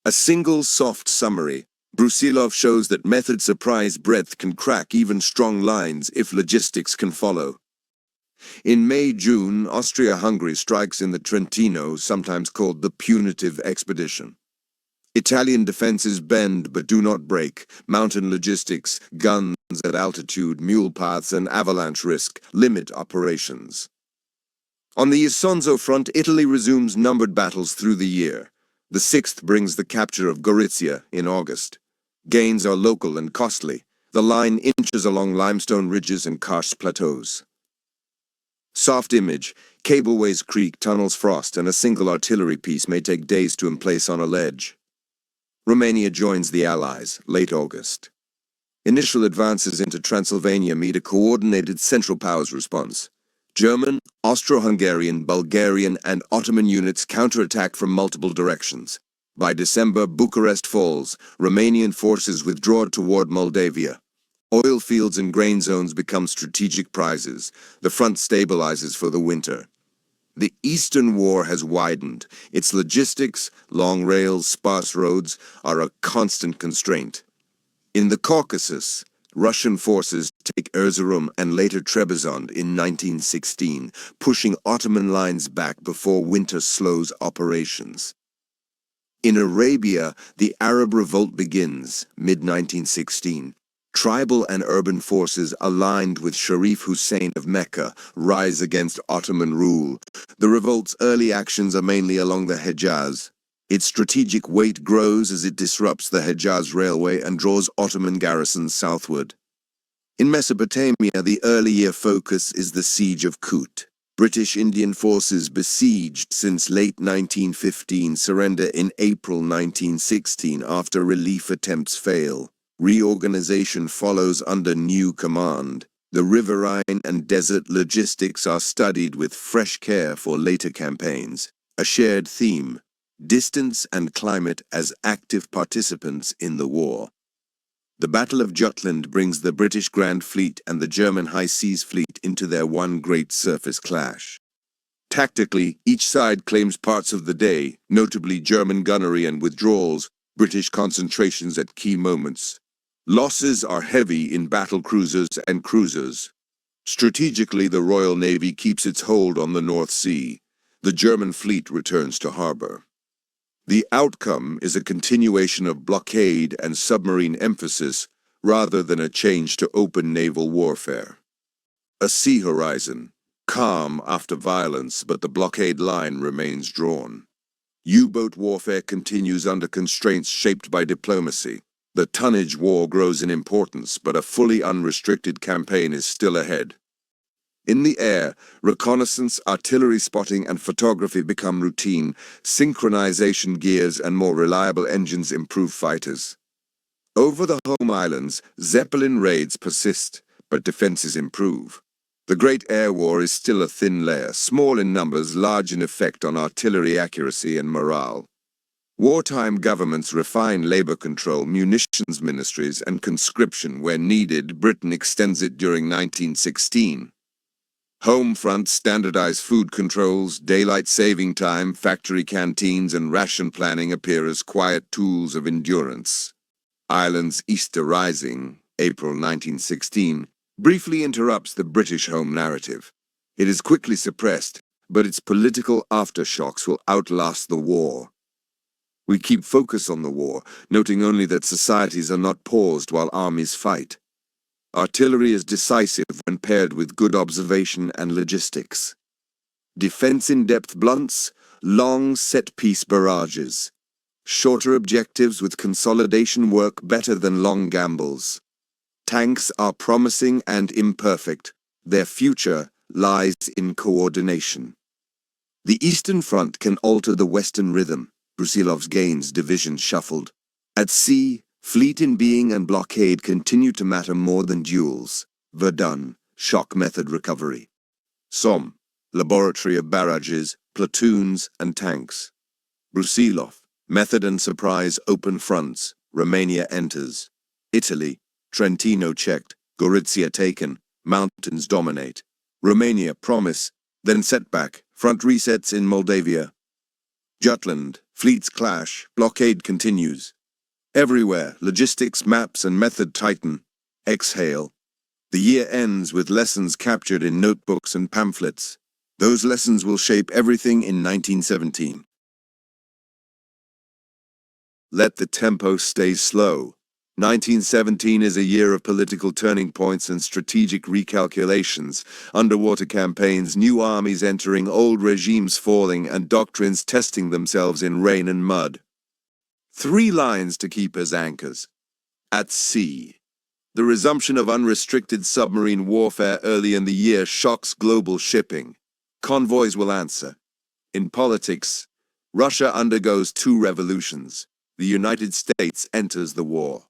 A single soft summary. Brusilov shows that method surprise breadth can crack even strong lines if logistics can follow. In May-June, Austria-Hungary strikes in the Trentino, sometimes called the Punitive Expedition. Italian defenses bend but do not break. Mountain logistics, guns at altitude, mule paths, and avalanche risk limit operations. On the Isonzo front, Italy resumes numbered battles through the year. The 6th brings the capture of Gorizia in August. Gains are local and costly. The line inches along limestone ridges and karst plateaus. Soft image: cableways creak, tunnels frost, and a single artillery piece may take days to emplace on a ledge. Romania joins the Allies, late August. Initial advances into Transylvania meet a coordinated Central Powers response. German, Austro-Hungarian, Bulgarian, and Ottoman units counterattack from multiple directions. By December, Bucharest falls. Romanian forces withdraw toward Moldavia. Oil fields and grain zones become strategic prizes. The front stabilizes for the winter. The Eastern War has widened. Its logistics, long rails, sparse roads, are a constant constraint. In the Caucasus, Russian forces take Erzurum and later Trebizond in 1916, pushing Ottoman lines back before winter slows operations. In Arabia, the Arab Revolt begins, mid-1916. Tribal and urban forces aligned with Sharif Hussein of Mecca rise against Ottoman rule. The revolt's early actions are mainly along the Hejaz. Its strategic weight grows as it disrupts the Hejaz railway and draws Ottoman garrisons southward. In Mesopotamia, the early year focus is the Siege of Kut. British Indian forces besieged since late 1915 surrender in April 1916 after relief attempts fail. Reorganization follows under new command. The riverine and desert logistics are studied with fresh care for later campaigns. A shared theme: distance and climate as active participants in the war. The Battle of Jutland brings the British Grand Fleet and the German High Seas Fleet into their one great surface clash. Tactically, each side claims parts of the day, notably German gunnery and withdrawals, British concentrations at key moments. Losses are heavy in battle cruisers and cruisers. Strategically, the Royal Navy keeps its hold on the North Sea. The German fleet returns to harbor. The outcome is a continuation of blockade and submarine emphasis rather than a change to open naval warfare. A sea horizon, calm after violence, but the blockade line remains drawn. U-boat warfare continues under constraints shaped by diplomacy. The tonnage war grows in importance, but a fully unrestricted campaign is still ahead. In the air, reconnaissance, artillery spotting, and photography become routine. Synchronization gears and more reliable engines improve fighters. Over the home islands, Zeppelin raids persist, but defenses improve. The Great Air War is still a thin layer, small in numbers, large in effect on artillery accuracy and morale. Wartime governments refine labor control, munitions ministries, and conscription where needed. Britain extends it during 1916. Home fronts standardize food controls, daylight saving time, factory canteens, and ration planning appear as quiet tools of endurance. Ireland's Easter Rising, April 1916, briefly interrupts the British home narrative. It is quickly suppressed, but its political aftershocks will outlast the war. We keep focus on the war, noting only that societies are not paused while armies fight. Artillery is decisive when paired with good observation and logistics. Defense in-depth blunts, long set-piece barrages. Shorter objectives with consolidation work better than long gambles. Tanks are promising and imperfect. Their future lies in coordination. The Eastern Front can alter the Western rhythm. Brusilov's gains division shuffled. At sea, fleet in being and blockade continue to matter more than duels. Verdun, shock method recovery. Somme, laboratory of barrages, platoons, and tanks. Brusilov, method and surprise open fronts. Romania enters. Italy, Trentino checked, Gorizia taken, mountains dominate. Romania promise, then setback, front resets in Moldavia. Jutland, fleets clash, blockade continues. Everywhere, logistics, maps, and method tighten. Exhale. The year ends with lessons captured in notebooks and pamphlets. Those lessons will shape everything in 1917. Let the tempo stay slow. 1917 is a year of political turning points and strategic recalculations. Underwater campaigns, new armies entering, old regimes falling, and doctrines testing themselves in rain and mud. 3 lines to keep as anchors. At sea. The resumption of unrestricted submarine warfare early in the year shocks global shipping. Convoys will answer. In politics, Russia undergoes 2 revolutions. The United States enters the war.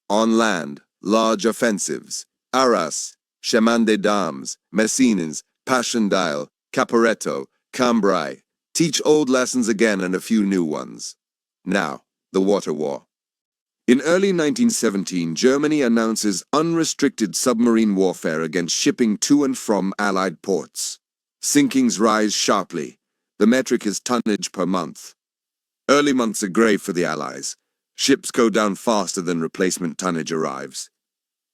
On land, large offensives. Arras, Chemin des Dames, Messines, Passchendaele, Caporetto, Cambrai. Teach old lessons again and a few new ones. Now, the water war. In early 1917, Germany announces unrestricted submarine warfare against shipping to and from Allied ports. Sinkings rise sharply. The metric is tonnage per month. Early months are grey for the Allies. Ships go down faster than replacement tonnage arrives.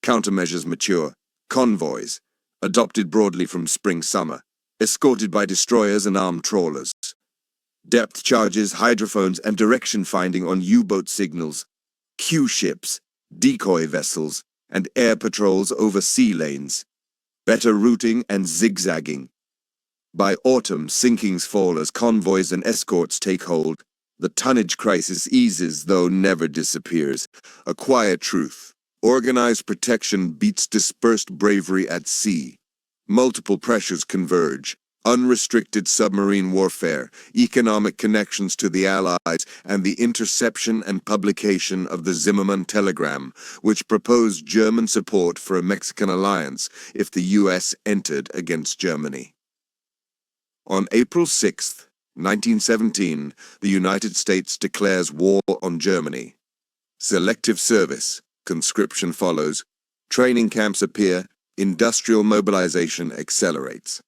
Countermeasures mature. Convoys, adopted broadly from spring-summer, escorted by destroyers and armed trawlers. Depth charges, hydrophones, and direction finding on U-boat signals, Q ships, decoy vessels, and air patrols over sea lanes. Better routing and zigzagging. By autumn, sinkings fall as convoys and escorts take hold. The tonnage crisis eases, though never disappears. A quiet truth. Organized protection beats dispersed bravery at sea. Multiple pressures converge. Unrestricted submarine warfare, economic connections to the Allies, and the interception and publication of the Zimmermann telegram, which proposed German support for a Mexican alliance if the U.S. entered against Germany. On April 6, 1917, the United States declares war on Germany. Selective service, conscription follows, training camps appear, industrial mobilization accelerates.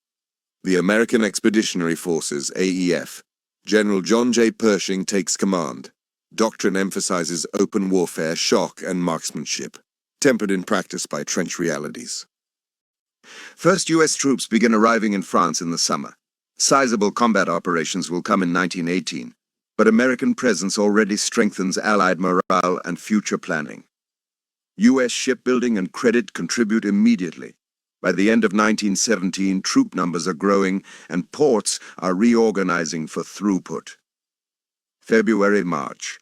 The American Expeditionary Forces, AEF, General John J. Pershing takes command. Doctrine emphasizes open warfare, shock, and marksmanship, tempered in practice by trench realities. First U.S. troops begin arriving in France in the summer. Sizable combat operations will come in 1918, but American presence already strengthens Allied morale and future planning. U.S. shipbuilding and credit contribute immediately. By the end of 1917, troop numbers are growing and ports are reorganizing for throughput. February-March.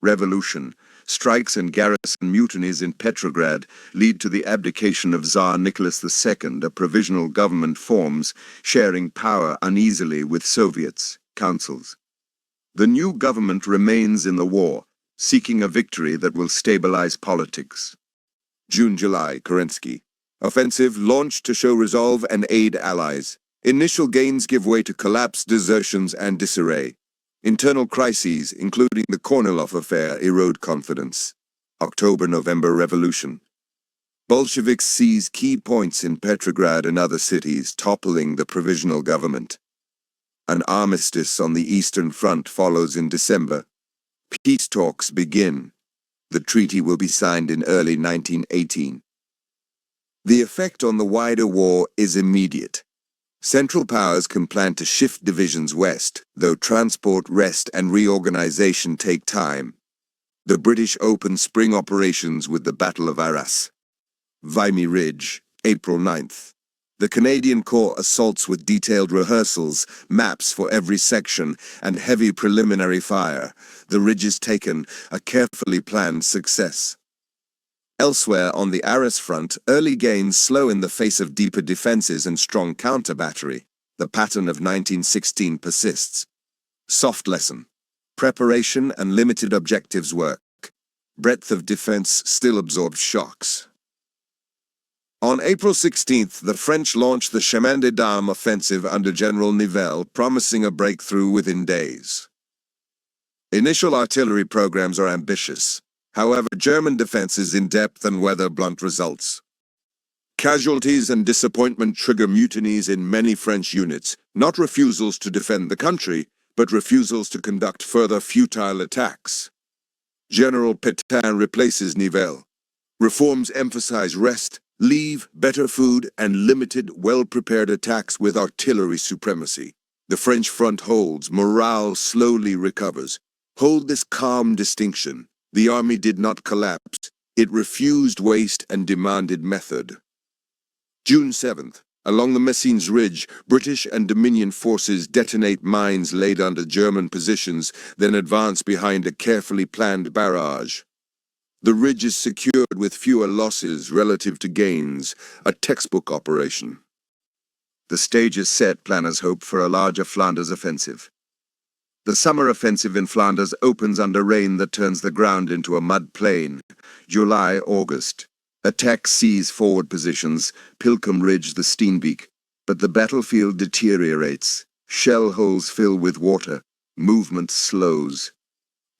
Revolution. Strikes and garrison mutinies in Petrograd lead to the abdication of Tsar Nicholas II. A provisional government forms, sharing power uneasily with Soviets, councils. The new government remains in the war, seeking a victory that will stabilize politics. June-July, Kerensky. Offensive launched to show resolve and aid allies. Initial gains give way to collapse, desertions, and disarray. Internal crises, including the Kornilov affair, erode confidence. October-November Revolution. Bolsheviks seize key points in Petrograd and other cities, toppling the provisional government. An armistice on the Eastern Front follows in December. Peace talks begin. The treaty will be signed in early 1918. The effect on the wider war is immediate. Central powers can plan to shift divisions west, though transport, rest, and reorganization take time. The British open spring operations with the Battle of Arras. Vimy Ridge, April 9th. The Canadian Corps assaults with detailed rehearsals, maps for every section, and heavy preliminary fire. The ridge is taken, a carefully planned success. Elsewhere on the Arras front, early gains slow in the face of deeper defenses and strong counter-battery. The pattern of 1916 persists. Soft lesson. Preparation and limited objectives work. Breadth of defense still absorbs shocks. On April 16th, the French launched the Chemin des Dames offensive under General Nivelle, promising a breakthrough within days. Initial artillery programs are ambitious. However, German defense is in depth and weather blunt results. Casualties and disappointment trigger mutinies in many French units, not refusals to defend the country, but refusals to conduct further futile attacks. General Pétain replaces Nivelle. Reforms emphasize rest, leave, better food, and limited, well-prepared attacks with artillery supremacy. The French front holds, morale slowly recovers. Hold this calm distinction. The army did not collapse. It refused waste and demanded method. June 7th. Along the Messines Ridge, British and Dominion forces detonate mines laid under German positions, then advance behind a carefully planned barrage. The ridge is secured with fewer losses relative to gains, a textbook operation. The stage is set, planners hope for a larger Flanders offensive. The summer offensive in Flanders opens under rain that turns the ground into a mud plain. July-August. Attacks seize forward positions, Pilkum Ridge the Steenbeek, but the battlefield deteriorates. Shell holes fill with water. Movement slows.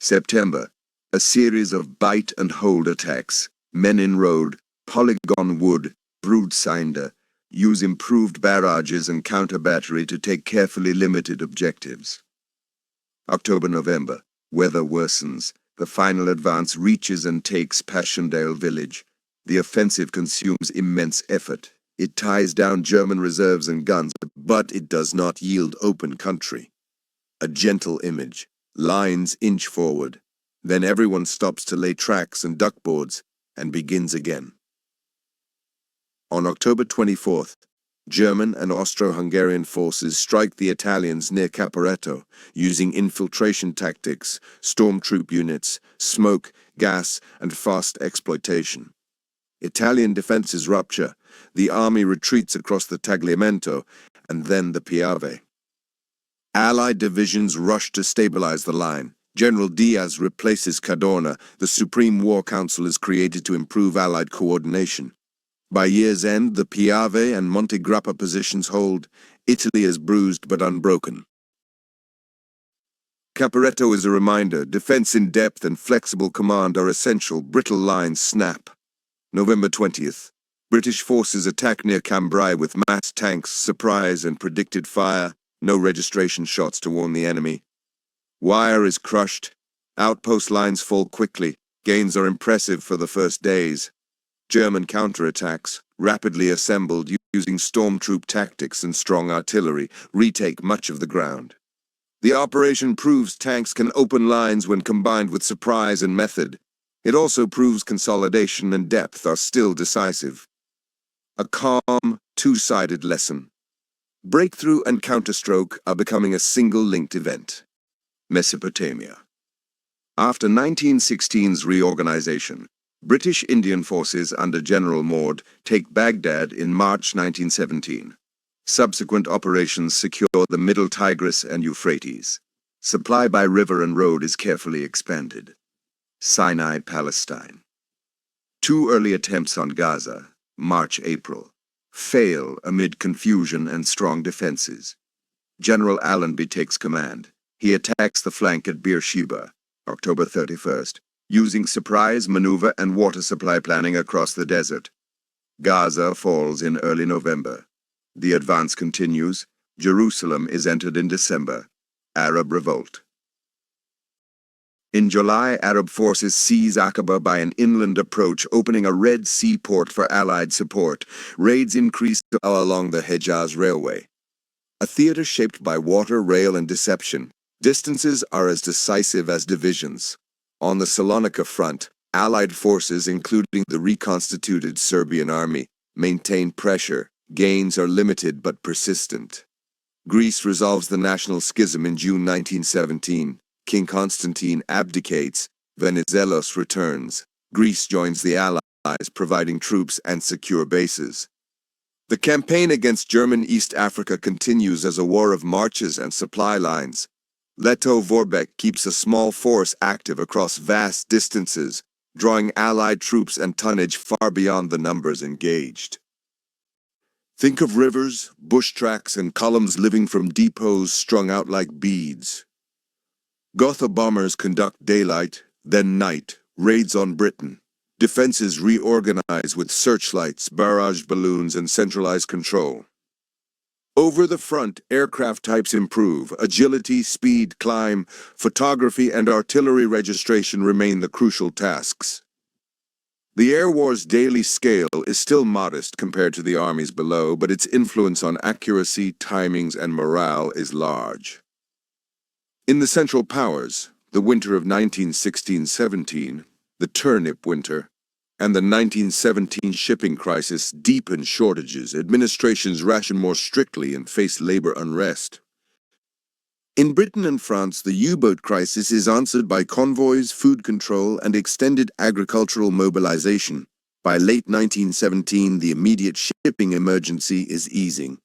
September. A series of bite and hold attacks. Menin Road, Polygon Wood, Broodseinde use improved barrages and counter-battery to take carefully limited objectives. October-November. Weather worsens. The final advance reaches and takes Passchendaele village. The offensive consumes immense effort. It ties down German reserves and guns, but it does not yield open country. A gentle image. Lines inch forward. Then everyone stops to lay tracks and duckboards and begins again. On October 24th, German and Austro-Hungarian forces strike the Italians near Caporetto, using infiltration tactics, stormtroop units, smoke, gas, and fast exploitation. Italian defenses rupture, the army retreats across the Tagliamento, and then the Piave. Allied divisions rush to stabilize the line. General Diaz replaces Cadorna. The Supreme War Council is created to improve Allied coordination. By year's end, the Piave and Monte Grappa positions hold. Italy is bruised but unbroken. Caporetto is a reminder. Defense in depth and flexible command are essential. Brittle lines snap. November 20th. British forces attack near Cambrai with massed tanks, surprise and predicted fire. No registration shots to warn the enemy. Wire is crushed. Outpost lines fall quickly. Gains are impressive for the first days. German counterattacks, rapidly assembled using stormtroop tactics and strong artillery, retake much of the ground. The operation proves tanks can open lines when combined with surprise and method. It also proves consolidation and depth are still decisive. A calm, two-sided lesson. Breakthrough and counterstroke are becoming a single-linked event. Mesopotamia. After 1916's reorganization, British Indian forces under General Maude take Baghdad in March 1917. Subsequent operations secure the Middle Tigris and Euphrates. Supply by river and road is carefully expanded. Sinai, Palestine. Two early attempts on Gaza, March-April, fail amid confusion and strong defenses. General Allenby takes command. He attacks the flank at Beersheba, October 31st, using surprise maneuver and water supply planning across the desert. Gaza falls in early November. The advance continues. Jerusalem is entered in December. Arab revolt. In July, Arab forces seize Aqaba by an inland approach, opening a Red Sea port for Allied support. Raids increase along the Hejaz Railway. A theater shaped by water, rail, and deception. Distances are as decisive as divisions. On the Salonika front, Allied forces, including the reconstituted Serbian army, maintain pressure. Gains are limited but persistent. Greece resolves the national schism in June 1917. King Constantine abdicates. Venizelos returns. Greece joins the Allies, providing troops and secure bases. The campaign against German East Africa continues as a war of marches and supply lines. Leto Vorbeck keeps a small force active across vast distances, drawing Allied troops and tonnage far beyond the numbers engaged. Think of rivers, bush tracks, and columns living from depots strung out like beads. Gotha bombers conduct daylight, then night, raids on Britain. Defenses reorganize with searchlights, barrage balloons, and centralized control. Over the front, aircraft types improve. Agility, speed, climb, photography, and artillery registration remain the crucial tasks. The air war's daily scale is still modest compared to the armies below, but its influence on accuracy, timings, and morale is large. In the Central Powers, the winter of 1916-17, the turnip winter, and the 1917 shipping crisis deepened shortages. Administrations ration more strictly and face labor unrest. In Britain and France, the U-boat crisis is answered by convoys, food control, and extended agricultural mobilization. By late 1917, the immediate shipping emergency is easing.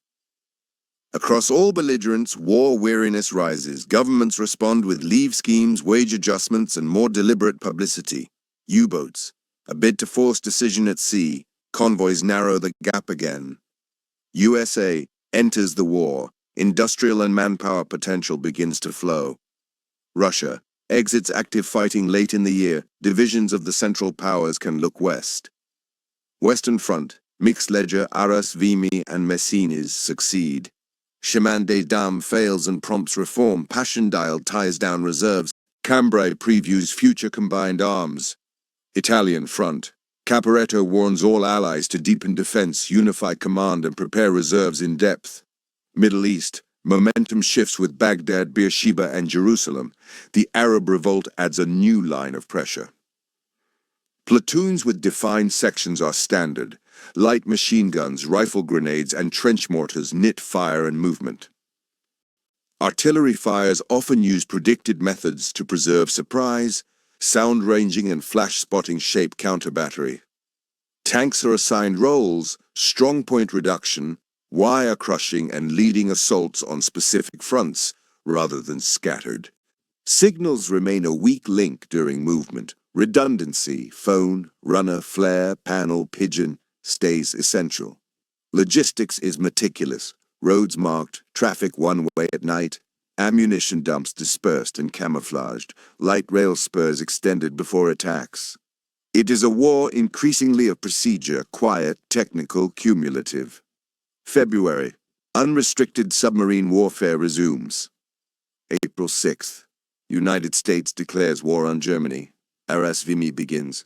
Across all belligerents, war weariness rises. Governments respond with leave schemes, wage adjustments, and more deliberate publicity. U-boats, a bid to force decision at sea. Convoys narrow the gap again. USA enters the war. Industrial and manpower potential begins to flow. Russia exits active fighting late in the year. Divisions of the Central Powers can look west. Western Front, mixed ledger, Arras, Vimy, and Messines succeed. Chemin des Dames fails and prompts reform. Passchendaele ties down reserves. Cambrai previews future combined arms. Italian Front. Caporetto warns all allies to deepen defense, unify command, and prepare reserves in depth. Middle East. Momentum shifts with Baghdad, Beersheba, and Jerusalem. The Arab revolt adds a new line of pressure. Platoons with defined sections are standard. Light machine guns, rifle grenades, and trench mortars knit fire and movement. Artillery fires often use predicted methods to preserve surprise, sound ranging and flash spotting shape counter-battery. Tanks are assigned roles, strong point reduction, wire crushing, and leading assaults on specific fronts rather than scattered. Signals remain a weak link during movement. Redundancy, phone, runner, flare, panel, pigeon, stays essential. Logistics is meticulous. Roads marked, traffic one way at night, ammunition dumps dispersed and camouflaged, light rail spurs extended before attacks. It is a war increasingly of procedure, quiet, technical, cumulative. February. Unrestricted submarine warfare resumes. April 6th. United States declares war on Germany. Arras Vimy begins.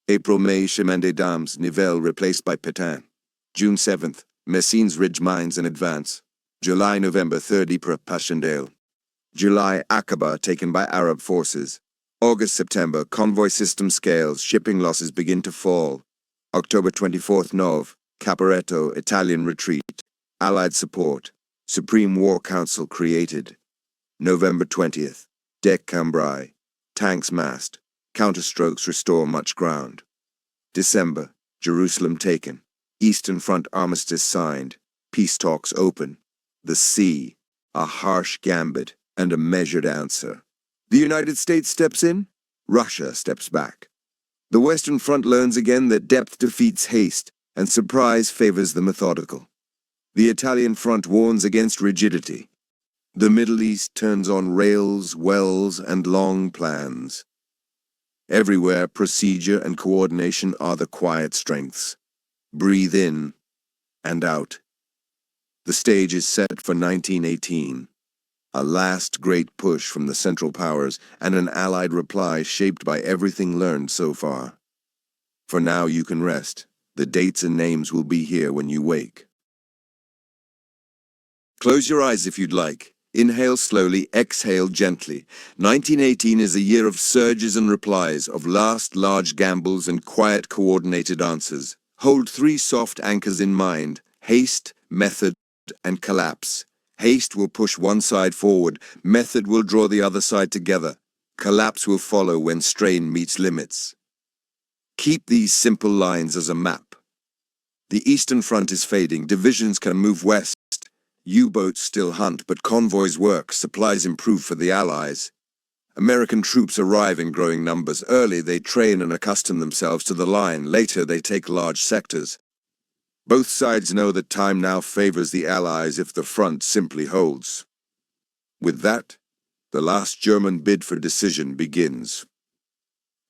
April-May, Chemin des Dames, Nivelles replaced by Pétain. June 7th. Messines Ridge mines in advance. July-November 3rd, Ypres, Passchendaele. July, Aqaba taken by Arab forces. August-September, convoy system scales, shipping losses begin to fall. October 24th, Nov, Caporetto, Italian retreat. Allied support. Supreme War Council created. November 20th, Deck Cambrai. Tanks massed. Counterstrokes restore much ground. December, Jerusalem taken. Eastern Front armistice signed. Peace talks open. The sea, a harsh gambit and a measured answer. The United States steps in. Russia steps back. The Western Front learns again that depth defeats haste and surprise favors the methodical. The Italian Front warns against rigidity. The Middle East turns on rails, wells, and long plans. Everywhere, procedure and coordination are the quiet strengths. Breathe in and out. The stage is set for 1918. A last great push from the Central Powers and an Allied reply shaped by everything learned so far. For now you can rest. The dates and names will be here when you wake. Close your eyes if you'd like. Inhale slowly, exhale gently. 1918 is a year of surges and replies, of last large gambles and quiet coordinated answers. Hold three soft anchors in mind: haste, method, and collapse. Haste will push one side forward, method will draw the other side together. Collapse will follow when strain meets limits. Keep these simple lines as a map. The Eastern Front is fading, divisions can move west. U-boats still hunt, but convoys work, supplies improve for the Allies. American troops arrive in growing numbers. Early they train and accustom themselves to the line, later they take large sectors. Both sides know that time now favors the Allies if the front simply holds. With that, the last German bid for decision begins.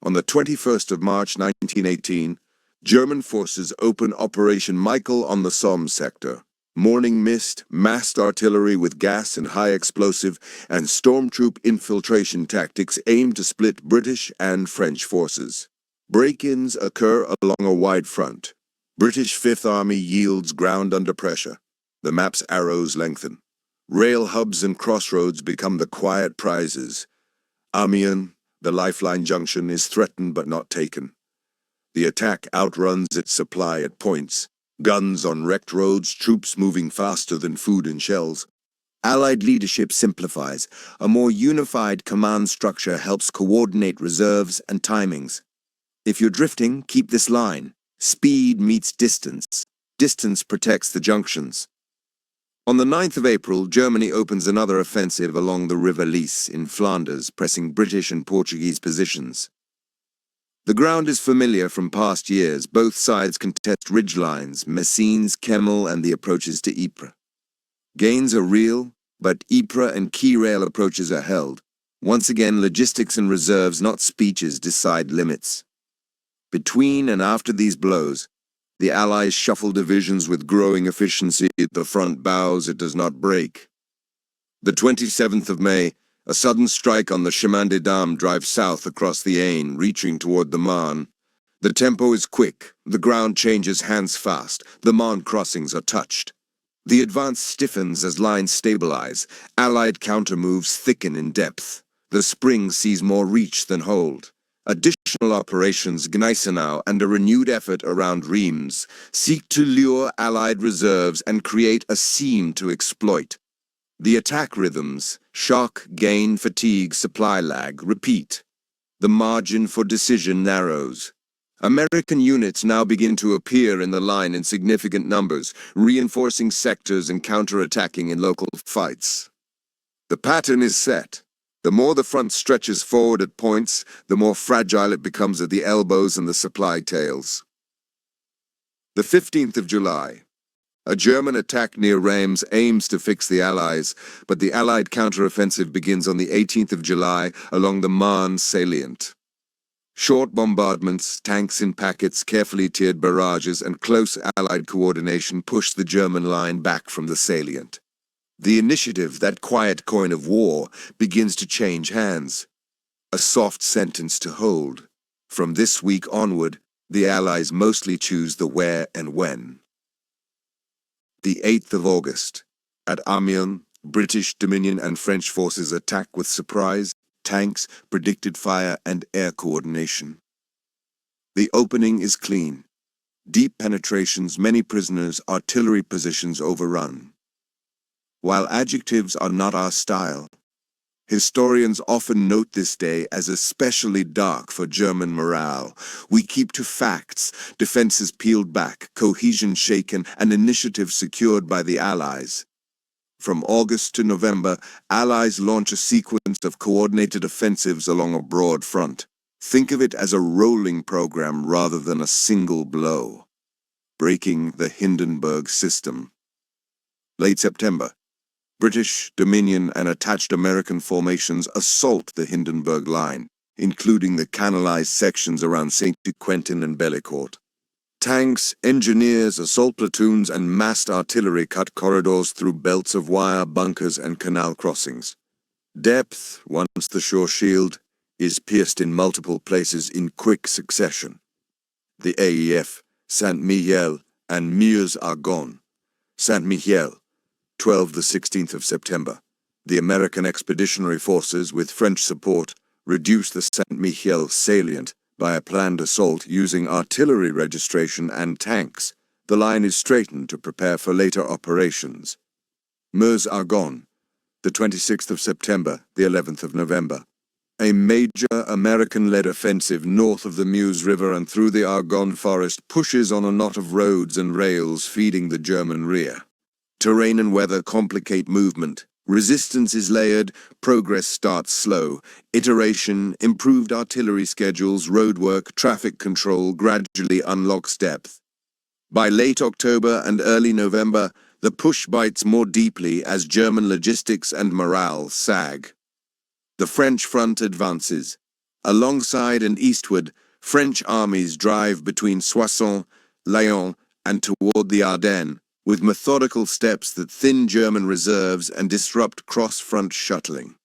On the 21st of March 1918, German forces open Operation Michael on the Somme sector. Morning mist, massed artillery with gas and high explosive, and stormtroop infiltration tactics aim to split British and French forces. Break-ins occur along a wide front. British Fifth Army yields ground under pressure. The map's arrows lengthen. Rail hubs and crossroads become the quiet prizes. Amiens, the lifeline junction, is threatened but not taken. The attack outruns its supply at points. Guns on wrecked roads, troops moving faster than food and shells. Allied leadership simplifies. A more unified command structure helps coordinate reserves and timings. If you're drifting, keep this line. Speed meets distance. Distance protects the junctions. On the 9th of April, Germany opens another offensive along the River Lys in Flanders, pressing British and Portuguese positions. The ground is familiar from past years. Both sides contest ridgelines, Messines, Kemmel, and the approaches to Ypres. Gains are real, but Ypres and key rail approaches are held. Once again, logistics and reserves, not speeches, decide limits. Between and after these blows, the Allies shuffle divisions with growing efficiency. The front bows, it does not break. The 27th of May, a sudden strike on the Chemin des Dames drives south across the Aisne, reaching toward the Marne. The tempo is quick, the ground changes hands fast, the Marne crossings are touched. The advance stiffens as lines stabilize. Allied countermoves thicken in depth. The spring sees more reach than hold. Additional operations Gneisenau and a renewed effort around Reims seek to lure Allied reserves and create a seam to exploit. The attack rhythms, shock, gain, fatigue, supply lag, repeat. The margin for decision narrows. American units now begin to appear in the line in significant numbers, reinforcing sectors and counterattacking in local fights. The pattern is set. The more the front stretches forward at points, the more fragile it becomes at the elbows and the supply tails. The 15th of July. A German attack near Reims aims to fix the Allies, but the Allied counteroffensive begins on the 18th of July along the Marne salient. Short bombardments, tanks in packets, carefully tiered barrages, and close Allied coordination push the German line back from the salient. The initiative, that quiet coin of war, begins to change hands. A soft sentence to hold. From this week onward, the Allies mostly choose the where and when. The 8th of August. At Amiens, British, Dominion, and French forces attack with surprise, tanks, predicted fire, and air coordination. The opening is clean. Deep penetrations, many prisoners, artillery positions overrun. While adjectives are not our style, historians often note this day as especially dark for German morale. We keep to facts, defenses peeled back, cohesion shaken, and initiative secured by the Allies. From August to November, Allies launch a sequence of coordinated offensives along a broad front. Think of it as a rolling program rather than a single blow. Breaking the Hindenburg system. Late September. British, Dominion, and attached American formations assault the Hindenburg Line, including the canalized sections around Saint-Quentin and Bellicourt. Tanks, engineers, assault platoons, and massed artillery cut corridors through belts of wire, bunkers, and canal crossings. Depth, once the shore shield, is pierced in multiple places in quick succession. The AEF, Saint-Mihiel, and Meuse-Argonne. Saint-Mihiel, 12 the 16th of September. The American Expeditionary Forces, with French support, reduced the Saint-Mihiel salient by a planned assault using artillery registration and tanks. The line is straightened to prepare for later operations. Meuse-Argonne, the 26th of September, the 11th of November. A major American-led offensive north of the Meuse River and through the Argonne forest pushes on a knot of roads and rails feeding the German rear. Terrain and weather complicate movement. Resistance is layered, progress starts slow. Iteration, improved artillery schedules, roadwork, traffic control gradually unlocks depth. By late October and early November, the push bites more deeply as German logistics and morale sag. The French front advances. Alongside and eastward, French armies drive between Soissons, Lyon, and toward the Ardennes, with methodical steps that thin German reserves and disrupt cross-front shuttling.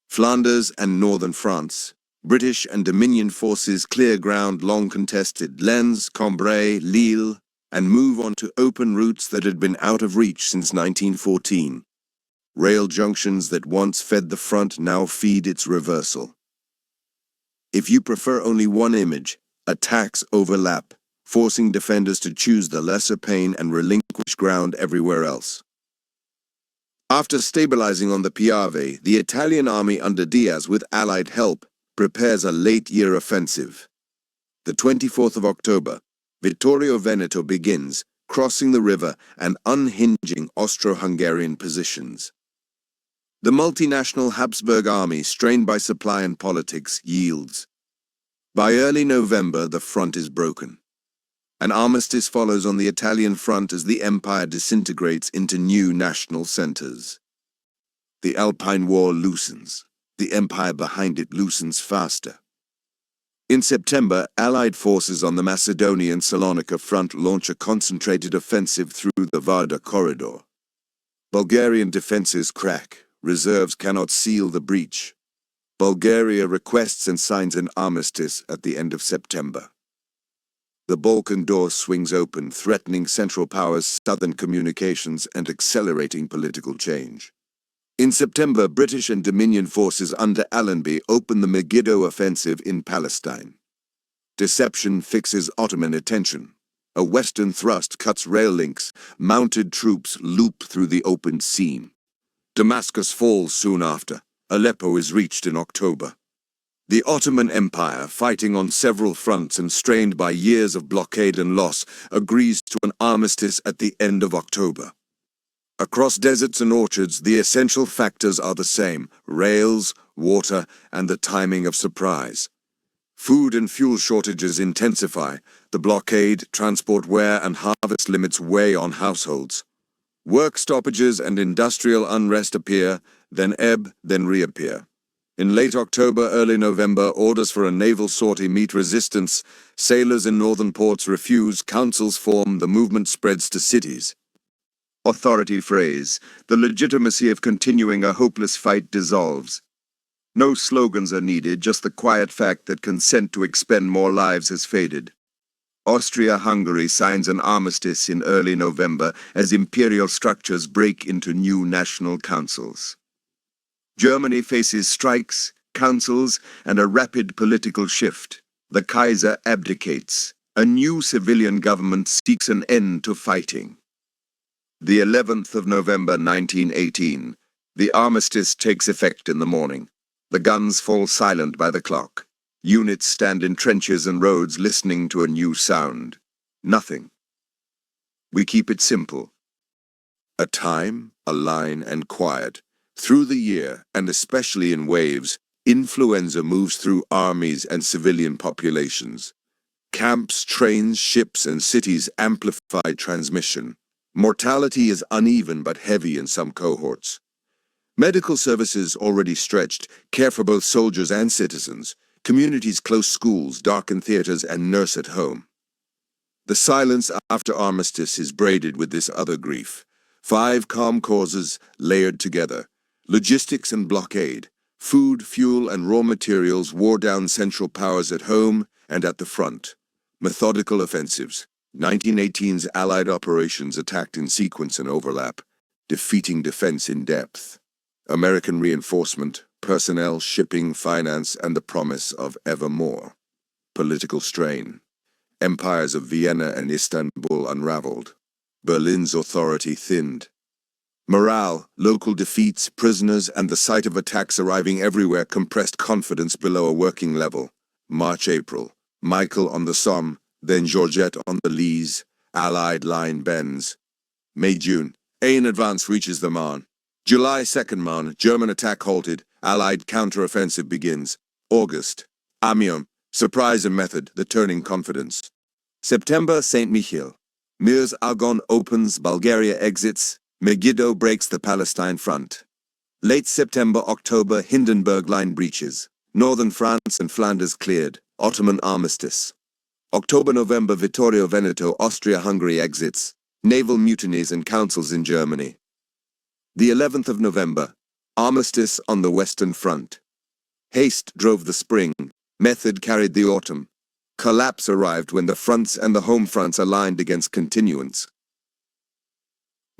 Flanders and northern France. British and Dominion forces clear ground long contested, Lens, Cambrai, Lille, and move on to open routes that had been out of reach since 1914. Rail junctions that once fed the front now feed its reversal. If you prefer only one image, attacks overlap, forcing defenders to choose the lesser pain and relinquish ground everywhere else. After stabilizing on the Piave, the Italian army under Diaz, with Allied help, prepares a late-year offensive. The 24th of October, Vittorio Veneto begins, crossing the river and unhinging Austro-Hungarian positions. The multinational Habsburg army, strained by supply and politics, yields. By early November, the front is broken. An armistice follows on the Italian front as the empire disintegrates into new national centers. The Alpine War loosens. The empire behind it loosens faster. In September, Allied forces on the Macedonian Salonika front launch a concentrated offensive through the Vardar corridor. Bulgarian defenses crack. Reserves cannot seal the breach. Bulgaria requests and signs an armistice at the end of September. The Balkan door swings open, threatening Central Power's southern communications and accelerating political change. In September, British and Dominion forces under Allenby open the Megiddo offensive in Palestine. Deception fixes Ottoman attention. A western thrust cuts rail links, mounted troops loop through the opened seam. Damascus falls soon after. Aleppo is reached in October. The Ottoman Empire, fighting on several fronts and strained by years of blockade and loss, agrees to an armistice at the end of October. Across deserts and orchards, the essential factors are the same: rails, water, and the timing of surprise. Food and fuel shortages intensify. The blockade, transport wear, and harvest limits weigh on households. Work stoppages and industrial unrest appear, then ebb, then reappear. In late October, early November, orders for a naval sortie meet resistance. Sailors in northern ports refuse. Councils form. The movement spreads to cities. Authority phrase. The legitimacy of continuing a hopeless fight dissolves. No slogans are needed, just the quiet fact that consent to expend more lives has faded. Austria-Hungary signs an armistice in early November as imperial structures break into new national councils. Germany faces strikes, councils, and a rapid political shift. The Kaiser abdicates. A new civilian government seeks an end to fighting. The 11th of November 1918. The armistice takes effect in the morning. The guns fall silent by the clock. Units stand in trenches and roads listening to a new sound. Nothing. We keep it simple. A time, a line, and quiet. Through the year, and especially in waves, influenza moves through armies and civilian populations. Camps, trains, ships, and cities amplify transmission. Mortality is uneven but heavy in some cohorts. Medical services already stretched, care for both soldiers and citizens. Communities close schools, darken theaters, and nurse at home. The silence after armistice is braided with this other grief. 5 calm causes layered together. Logistics and blockade. Food, fuel, and raw materials wore down Central Powers at home and at the front. Methodical offensives. 1918's Allied operations attacked in sequence and overlap, defeating defense in depth. American reinforcement, personnel, shipping, finance, and the promise of ever more. Political strain. Empires of Vienna and Istanbul unraveled. Berlin's authority thinned. Morale, local defeats, prisoners, and the sight of attacks arriving everywhere compressed confidence below a working level. March-April. Michael on the Somme, then Georgette on the Lys. Allied line bends. May-June. Ain advance reaches the Marne. July 2nd Marne, German attack halted. Allied counter-offensive begins. August. Amiens. Surprise and method, the turning confidence. September, Saint-Mihiel. Mirs-Argonne opens, Bulgaria exits. Megiddo breaks the Palestine front. Late September, October, Hindenburg line breaches. Northern France and Flanders cleared. Ottoman armistice. October-November, Vittorio Veneto, Austria-Hungary exits. Naval mutinies and councils in Germany. The 11th of November. Armistice on the Western Front. Haste drove the spring. Method carried the autumn. Collapse arrived when the fronts and the home fronts aligned against continuance.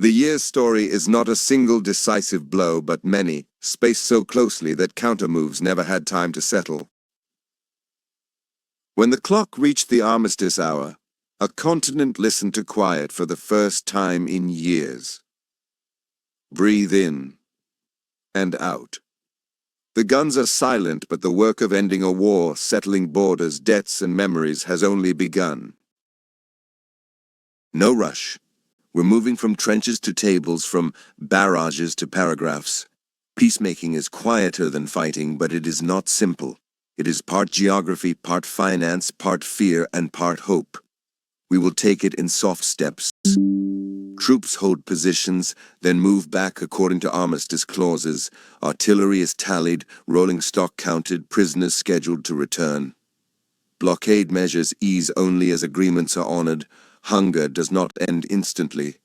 The year's story is not a single decisive blow, but many, spaced so closely that countermoves never had time to settle. When the clock reached the armistice hour, a continent listened to quiet for the first time in years. Breathe in and out. The guns are silent, but the work of ending a war, settling borders, debts, and memories has only begun. No rush. We're moving from trenches to tables, from barrages to paragraphs. Peacemaking is quieter than fighting, but it is not simple. It is part geography, part finance, part fear, and part hope. We will take it in soft steps. Troops hold positions, then move back according to armistice clauses. Artillery is tallied, rolling stock counted, prisoners scheduled to return. Blockade measures ease only as agreements are honored. Hunger does not end instantly.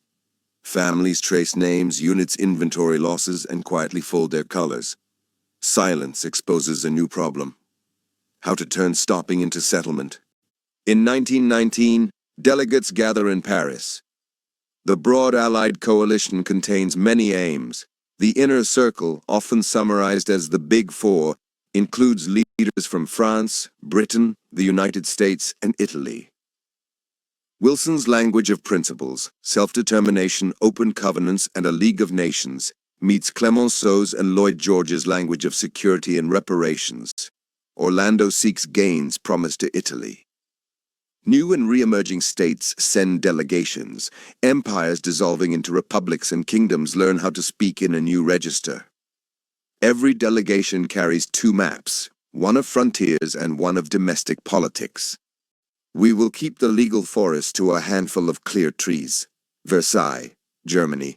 Families trace names, units inventory losses, and quietly fold their colors. Silence exposes a new problem. How to turn stopping into settlement. In 1919, delegates gather in Paris. The broad Allied coalition contains many aims. The inner circle, often summarized as the Big Four, includes leaders from France, Britain, the United States, and Italy. Wilson's language of principles, self-determination, open covenants, and a League of Nations meets Clemenceau's and Lloyd George's language of security and reparations. Orlando seeks gains promised to Italy. New and re-emerging states send delegations. Empires dissolving into republics and kingdoms learn how to speak in a new register. Every delegation carries two maps, one of frontiers and one of domestic politics. We will keep the legal forest to a handful of clear trees. Versailles, Germany.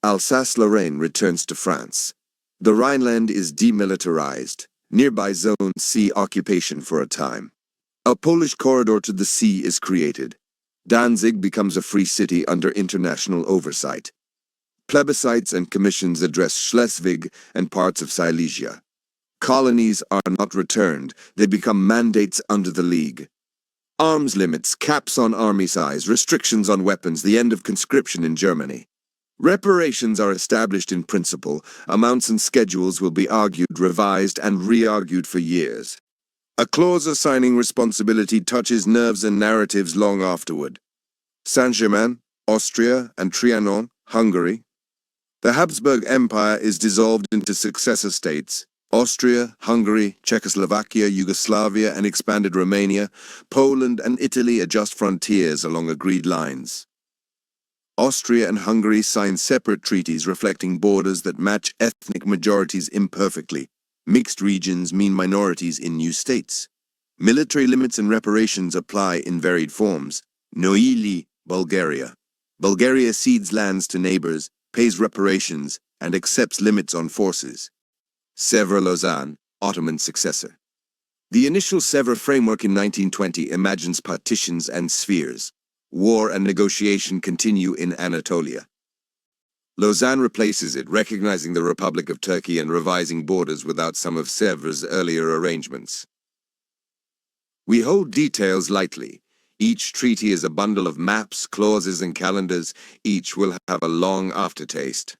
Alsace-Lorraine returns to France. The Rhineland is demilitarized. Nearby zones see occupation for a time. A Polish corridor to the sea is created. Danzig becomes a free city under international oversight. Plebiscites and commissions address Schleswig and parts of Silesia. Colonies are not returned, they become mandates under the League. Arms limits, caps on army size, restrictions on weapons, the end of conscription in Germany. Reparations are established in principle, amounts and schedules will be argued, revised, and re-argued for years. A clause assigning responsibility touches nerves and narratives long afterward. Saint-Germain, Austria, and Trianon, Hungary. The Habsburg Empire is dissolved into successor states. Austria, Hungary, Czechoslovakia, Yugoslavia, and expanded Romania. Poland and Italy adjust frontiers along agreed lines. Austria and Hungary sign separate treaties reflecting borders that match ethnic majorities imperfectly. Mixed regions mean minorities in new states. Military limits and reparations apply in varied forms. Noili, Bulgaria. Bulgaria cedes lands to neighbors, pays reparations, and accepts limits on forces. Sèvres-Lausanne, Ottoman successor. The initial Sèvres framework in 1920 imagines partitions and spheres. War and negotiation continue in Anatolia. Lausanne replaces it, recognizing the Republic of Turkey and revising borders without some of Sèvres' earlier arrangements. We hold details lightly. Each treaty is a bundle of maps, clauses, and calendars. Each will have a long aftertaste.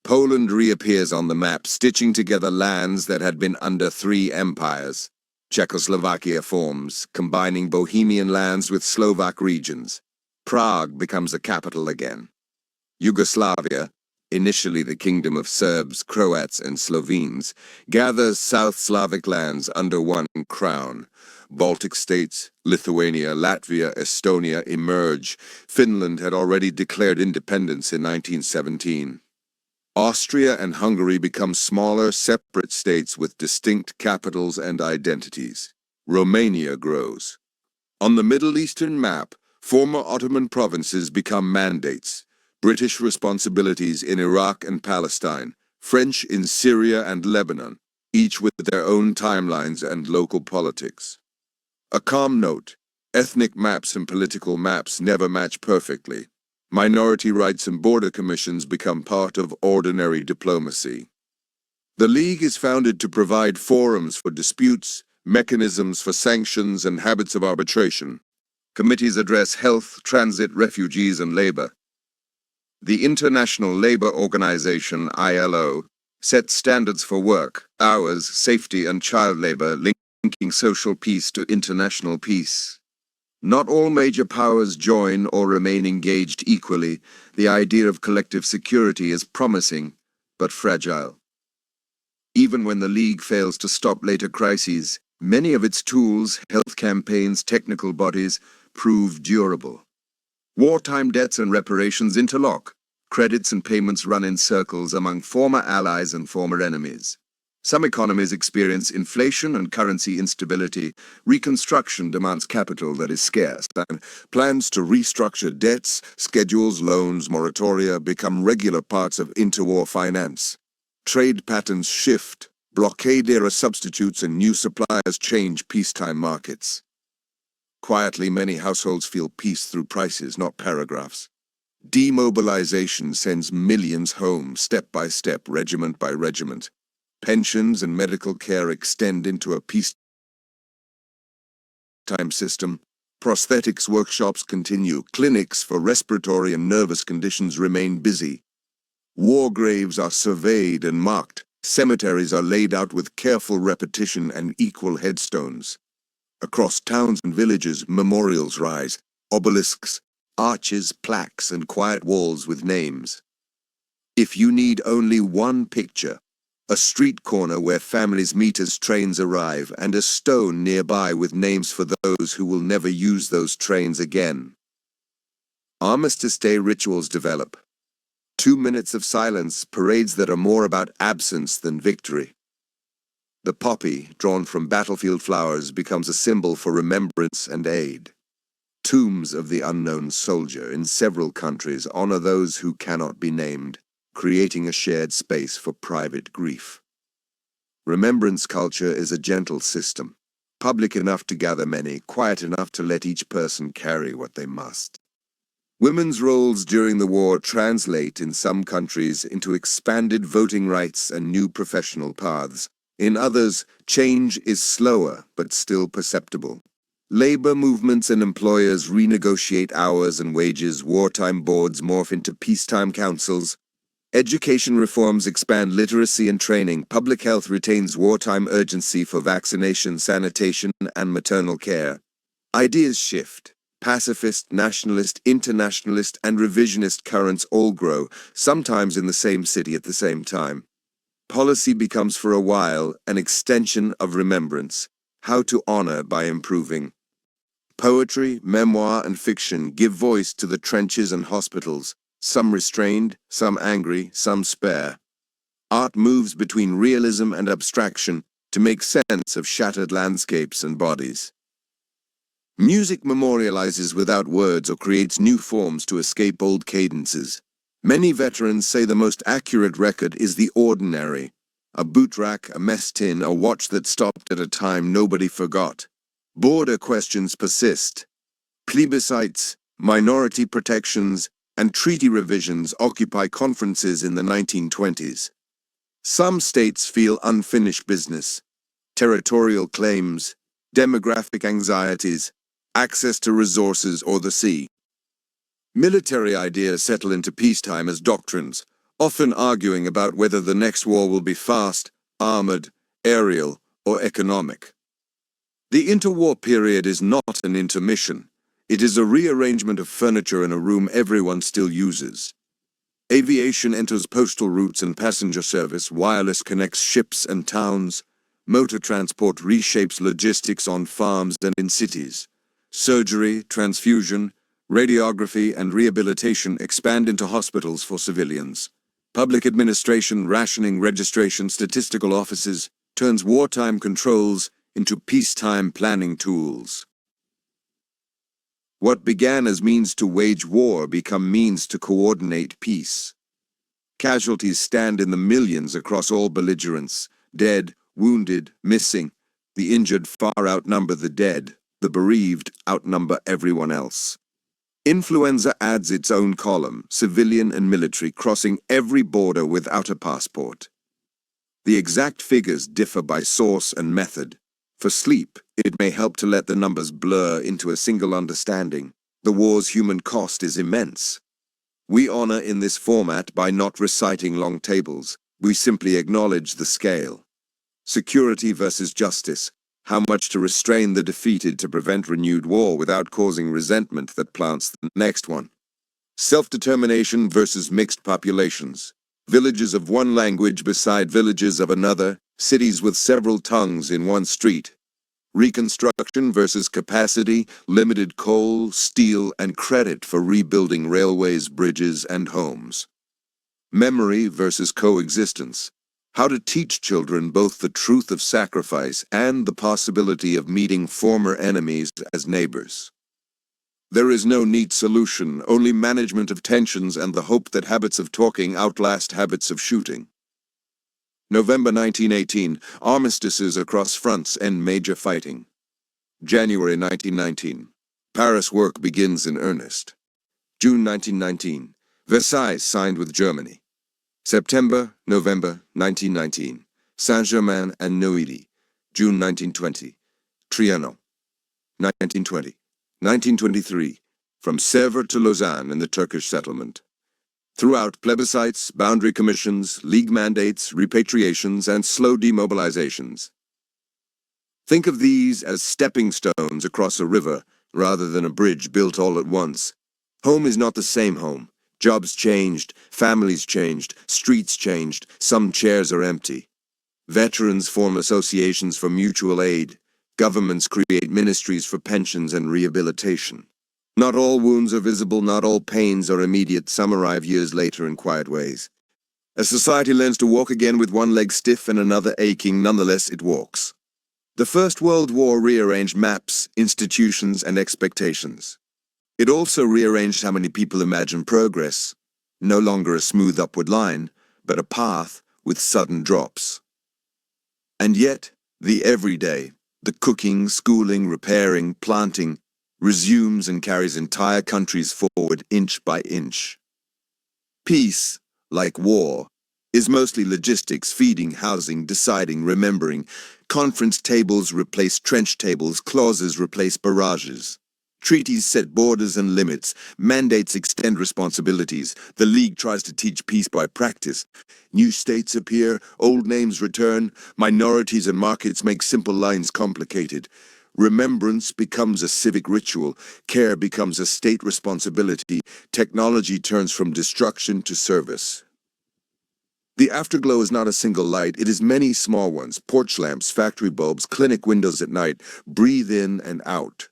Poland reappears on the map, stitching together lands that had been under three empires. Czechoslovakia forms, combining Bohemian lands with Slovak regions. Prague becomes a capital again. Yugoslavia, initially the kingdom of Serbs, Croats, and Slovenes, gathers South Slavic lands under one crown. Baltic states, Lithuania, Latvia, Estonia emerge. Finland had already declared independence in 1917. Austria and Hungary become smaller, separate states with distinct capitals and identities. Romania grows. On the Middle Eastern map, former Ottoman provinces become mandates. British responsibilities in Iraq and Palestine, French in Syria and Lebanon, each with their own timelines and local politics. A calm note: ethnic maps and political maps never match perfectly. Minority rights and border commissions become part of ordinary diplomacy. The League is founded to provide forums for disputes, mechanisms for sanctions, and habits of arbitration. Committees address health, transit, refugees, and labor. The International Labour Organization, ILO, sets standards for work, hours, safety, and child labor, linking social peace to international peace. Not all major powers join or remain engaged equally. The idea of collective security is promising, but fragile. Even when the League fails to stop later crises, many of its tools, health campaigns, technical bodies, prove durable. Wartime debts and reparations interlock. Credits and payments run in circles among former allies and former enemies. Some economies experience inflation and currency instability. Reconstruction demands capital that is scarce, and plans to restructure debts, schedules, loans, moratoria become regular parts of interwar finance. Trade patterns shift. Blockade era substitutes and new suppliers change peacetime markets. Quietly, many households feel peace through prices, not paragraphs. Demobilization sends millions home, step by step, regiment by regiment. Pensions and medical care extend into a peace time system. Prosthetics workshops continue. Clinics for respiratory and nervous conditions remain busy. War graves are surveyed and marked. Cemeteries are laid out with careful repetition and equal headstones. Across towns and villages, memorials rise, obelisks, arches, plaques, and quiet walls with names. If you need only one picture, a street corner where families meet as trains arrive, and a stone nearby with names for those who will never use those trains again. Armistice Day rituals develop. 2 minutes of silence, parades that are more about absence than victory. The poppy, drawn from battlefield flowers, becomes a symbol for remembrance and aid. Tombs of the unknown soldier in several countries honor those who cannot be named, creating a shared space for private grief. Remembrance culture is a gentle system, public enough to gather many, quiet enough to let each person carry what they must. Women's roles during the war translate in some countries into expanded voting rights and new professional paths. In others, change is slower but still perceptible. Labor movements and employers renegotiate hours and wages. Wartime boards morph into peacetime councils. Education reforms expand literacy and training. Public health retains wartime urgency for vaccination, sanitation, and maternal care. Ideas shift. Pacifist, nationalist, internationalist, and revisionist currents all grow, sometimes in the same city at the same time. Policy becomes for a while an extension of remembrance, how to honor by improving. Poetry, memoir, and fiction give voice to the trenches and hospitals, some restrained, some angry, some spare. Art moves between realism and abstraction to make sense of shattered landscapes and bodies. Music memorializes without words or creates new forms to escape old cadences. Many veterans say the most accurate record is the ordinary. A boot rack, a mess tin, a watch that stopped at a time nobody forgot. Border questions persist. Plebiscites, minority protections, and treaty revisions occupy conferences in the 1920s. Some states feel unfinished business. Territorial claims, demographic anxieties, access to resources or the sea. Military ideas settle into peacetime as doctrines, often arguing about whether the next war will be fast, armored, aerial, or economic. The interwar period is not an intermission. It is a rearrangement of furniture in a room everyone still uses. Aviation enters postal routes and passenger service, wireless connects ships and towns, motor transport reshapes logistics on farms and in cities. Surgery, transfusion, radiography, and rehabilitation expand into hospitals for civilians. Public administration, rationing, registration, statistical offices turns wartime controls into peacetime planning tools. What began as means to wage war become means to coordinate peace. Casualties stand in the millions across all belligerents. Dead, wounded, missing. The injured far outnumber the dead. The bereaved outnumber everyone else. Influenza adds its own column, civilian and military, crossing every border without a passport. The exact figures differ by source and method. For sleep, it may help to let the numbers blur into a single understanding. The war's human cost is immense. We honor in this format by not reciting long tables. We simply acknowledge the scale. Security versus justice. How much to restrain the defeated to prevent renewed war without causing resentment that plants the next one. Self-determination versus mixed populations. Villages of one language beside villages of another, cities with several tongues in one street. Reconstruction versus capacity, limited coal, steel, and credit for rebuilding railways, bridges, and homes. Memory versus coexistence. How to teach children both the truth of sacrifice and the possibility of meeting former enemies as neighbors. There is no neat solution, only management of tensions and the hope that habits of talking outlast habits of shooting. November 1918, armistices across fronts end major fighting. January 1919, Paris work begins in earnest. June 1919, Versailles signed with Germany. September, November 1919, Saint-Germain and Neuilly, June 1920, Trianon. 1920. 1923. From Sèvres to Lausanne in the Turkish settlement. Throughout plebiscites, boundary commissions, league mandates, repatriations, and slow demobilizations. Think of these as stepping stones across a river, rather than a bridge built all at once. Home is not the same home. Jobs changed, families changed, streets changed, some chairs are empty. Veterans form associations for mutual aid. Governments create ministries for pensions and rehabilitation. Not all wounds are visible, not all pains are immediate, some arrive years later in quiet ways. As society learns to walk again with one leg stiff and another aching, nonetheless it walks. The First World War rearranged maps, institutions, and expectations. It also rearranged how many people imagine progress. No longer a smooth upward line, but a path with sudden drops. And yet, the everyday, the cooking, schooling, repairing, planting, resumes and carries entire countries forward inch by inch. Peace, like war, is mostly logistics, feeding, housing, deciding, remembering. Conference tables replace trench tables, clauses replace barrages. Treaties set borders and limits, mandates extend responsibilities. The League tries to teach peace by practice. New states appear, old names return, minorities and markets make simple lines complicated. Remembrance becomes a civic ritual, care becomes a state responsibility, technology turns from destruction to service. The afterglow is not a single light, it is many small ones, porch lamps, factory bulbs, clinic windows at night, breathe in and out.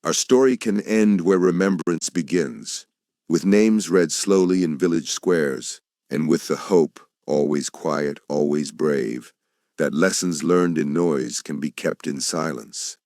Our story can end where remembrance begins, with names read slowly in village squares, and with the hope, always quiet, always brave, that lessons learned in noise can be kept in silence.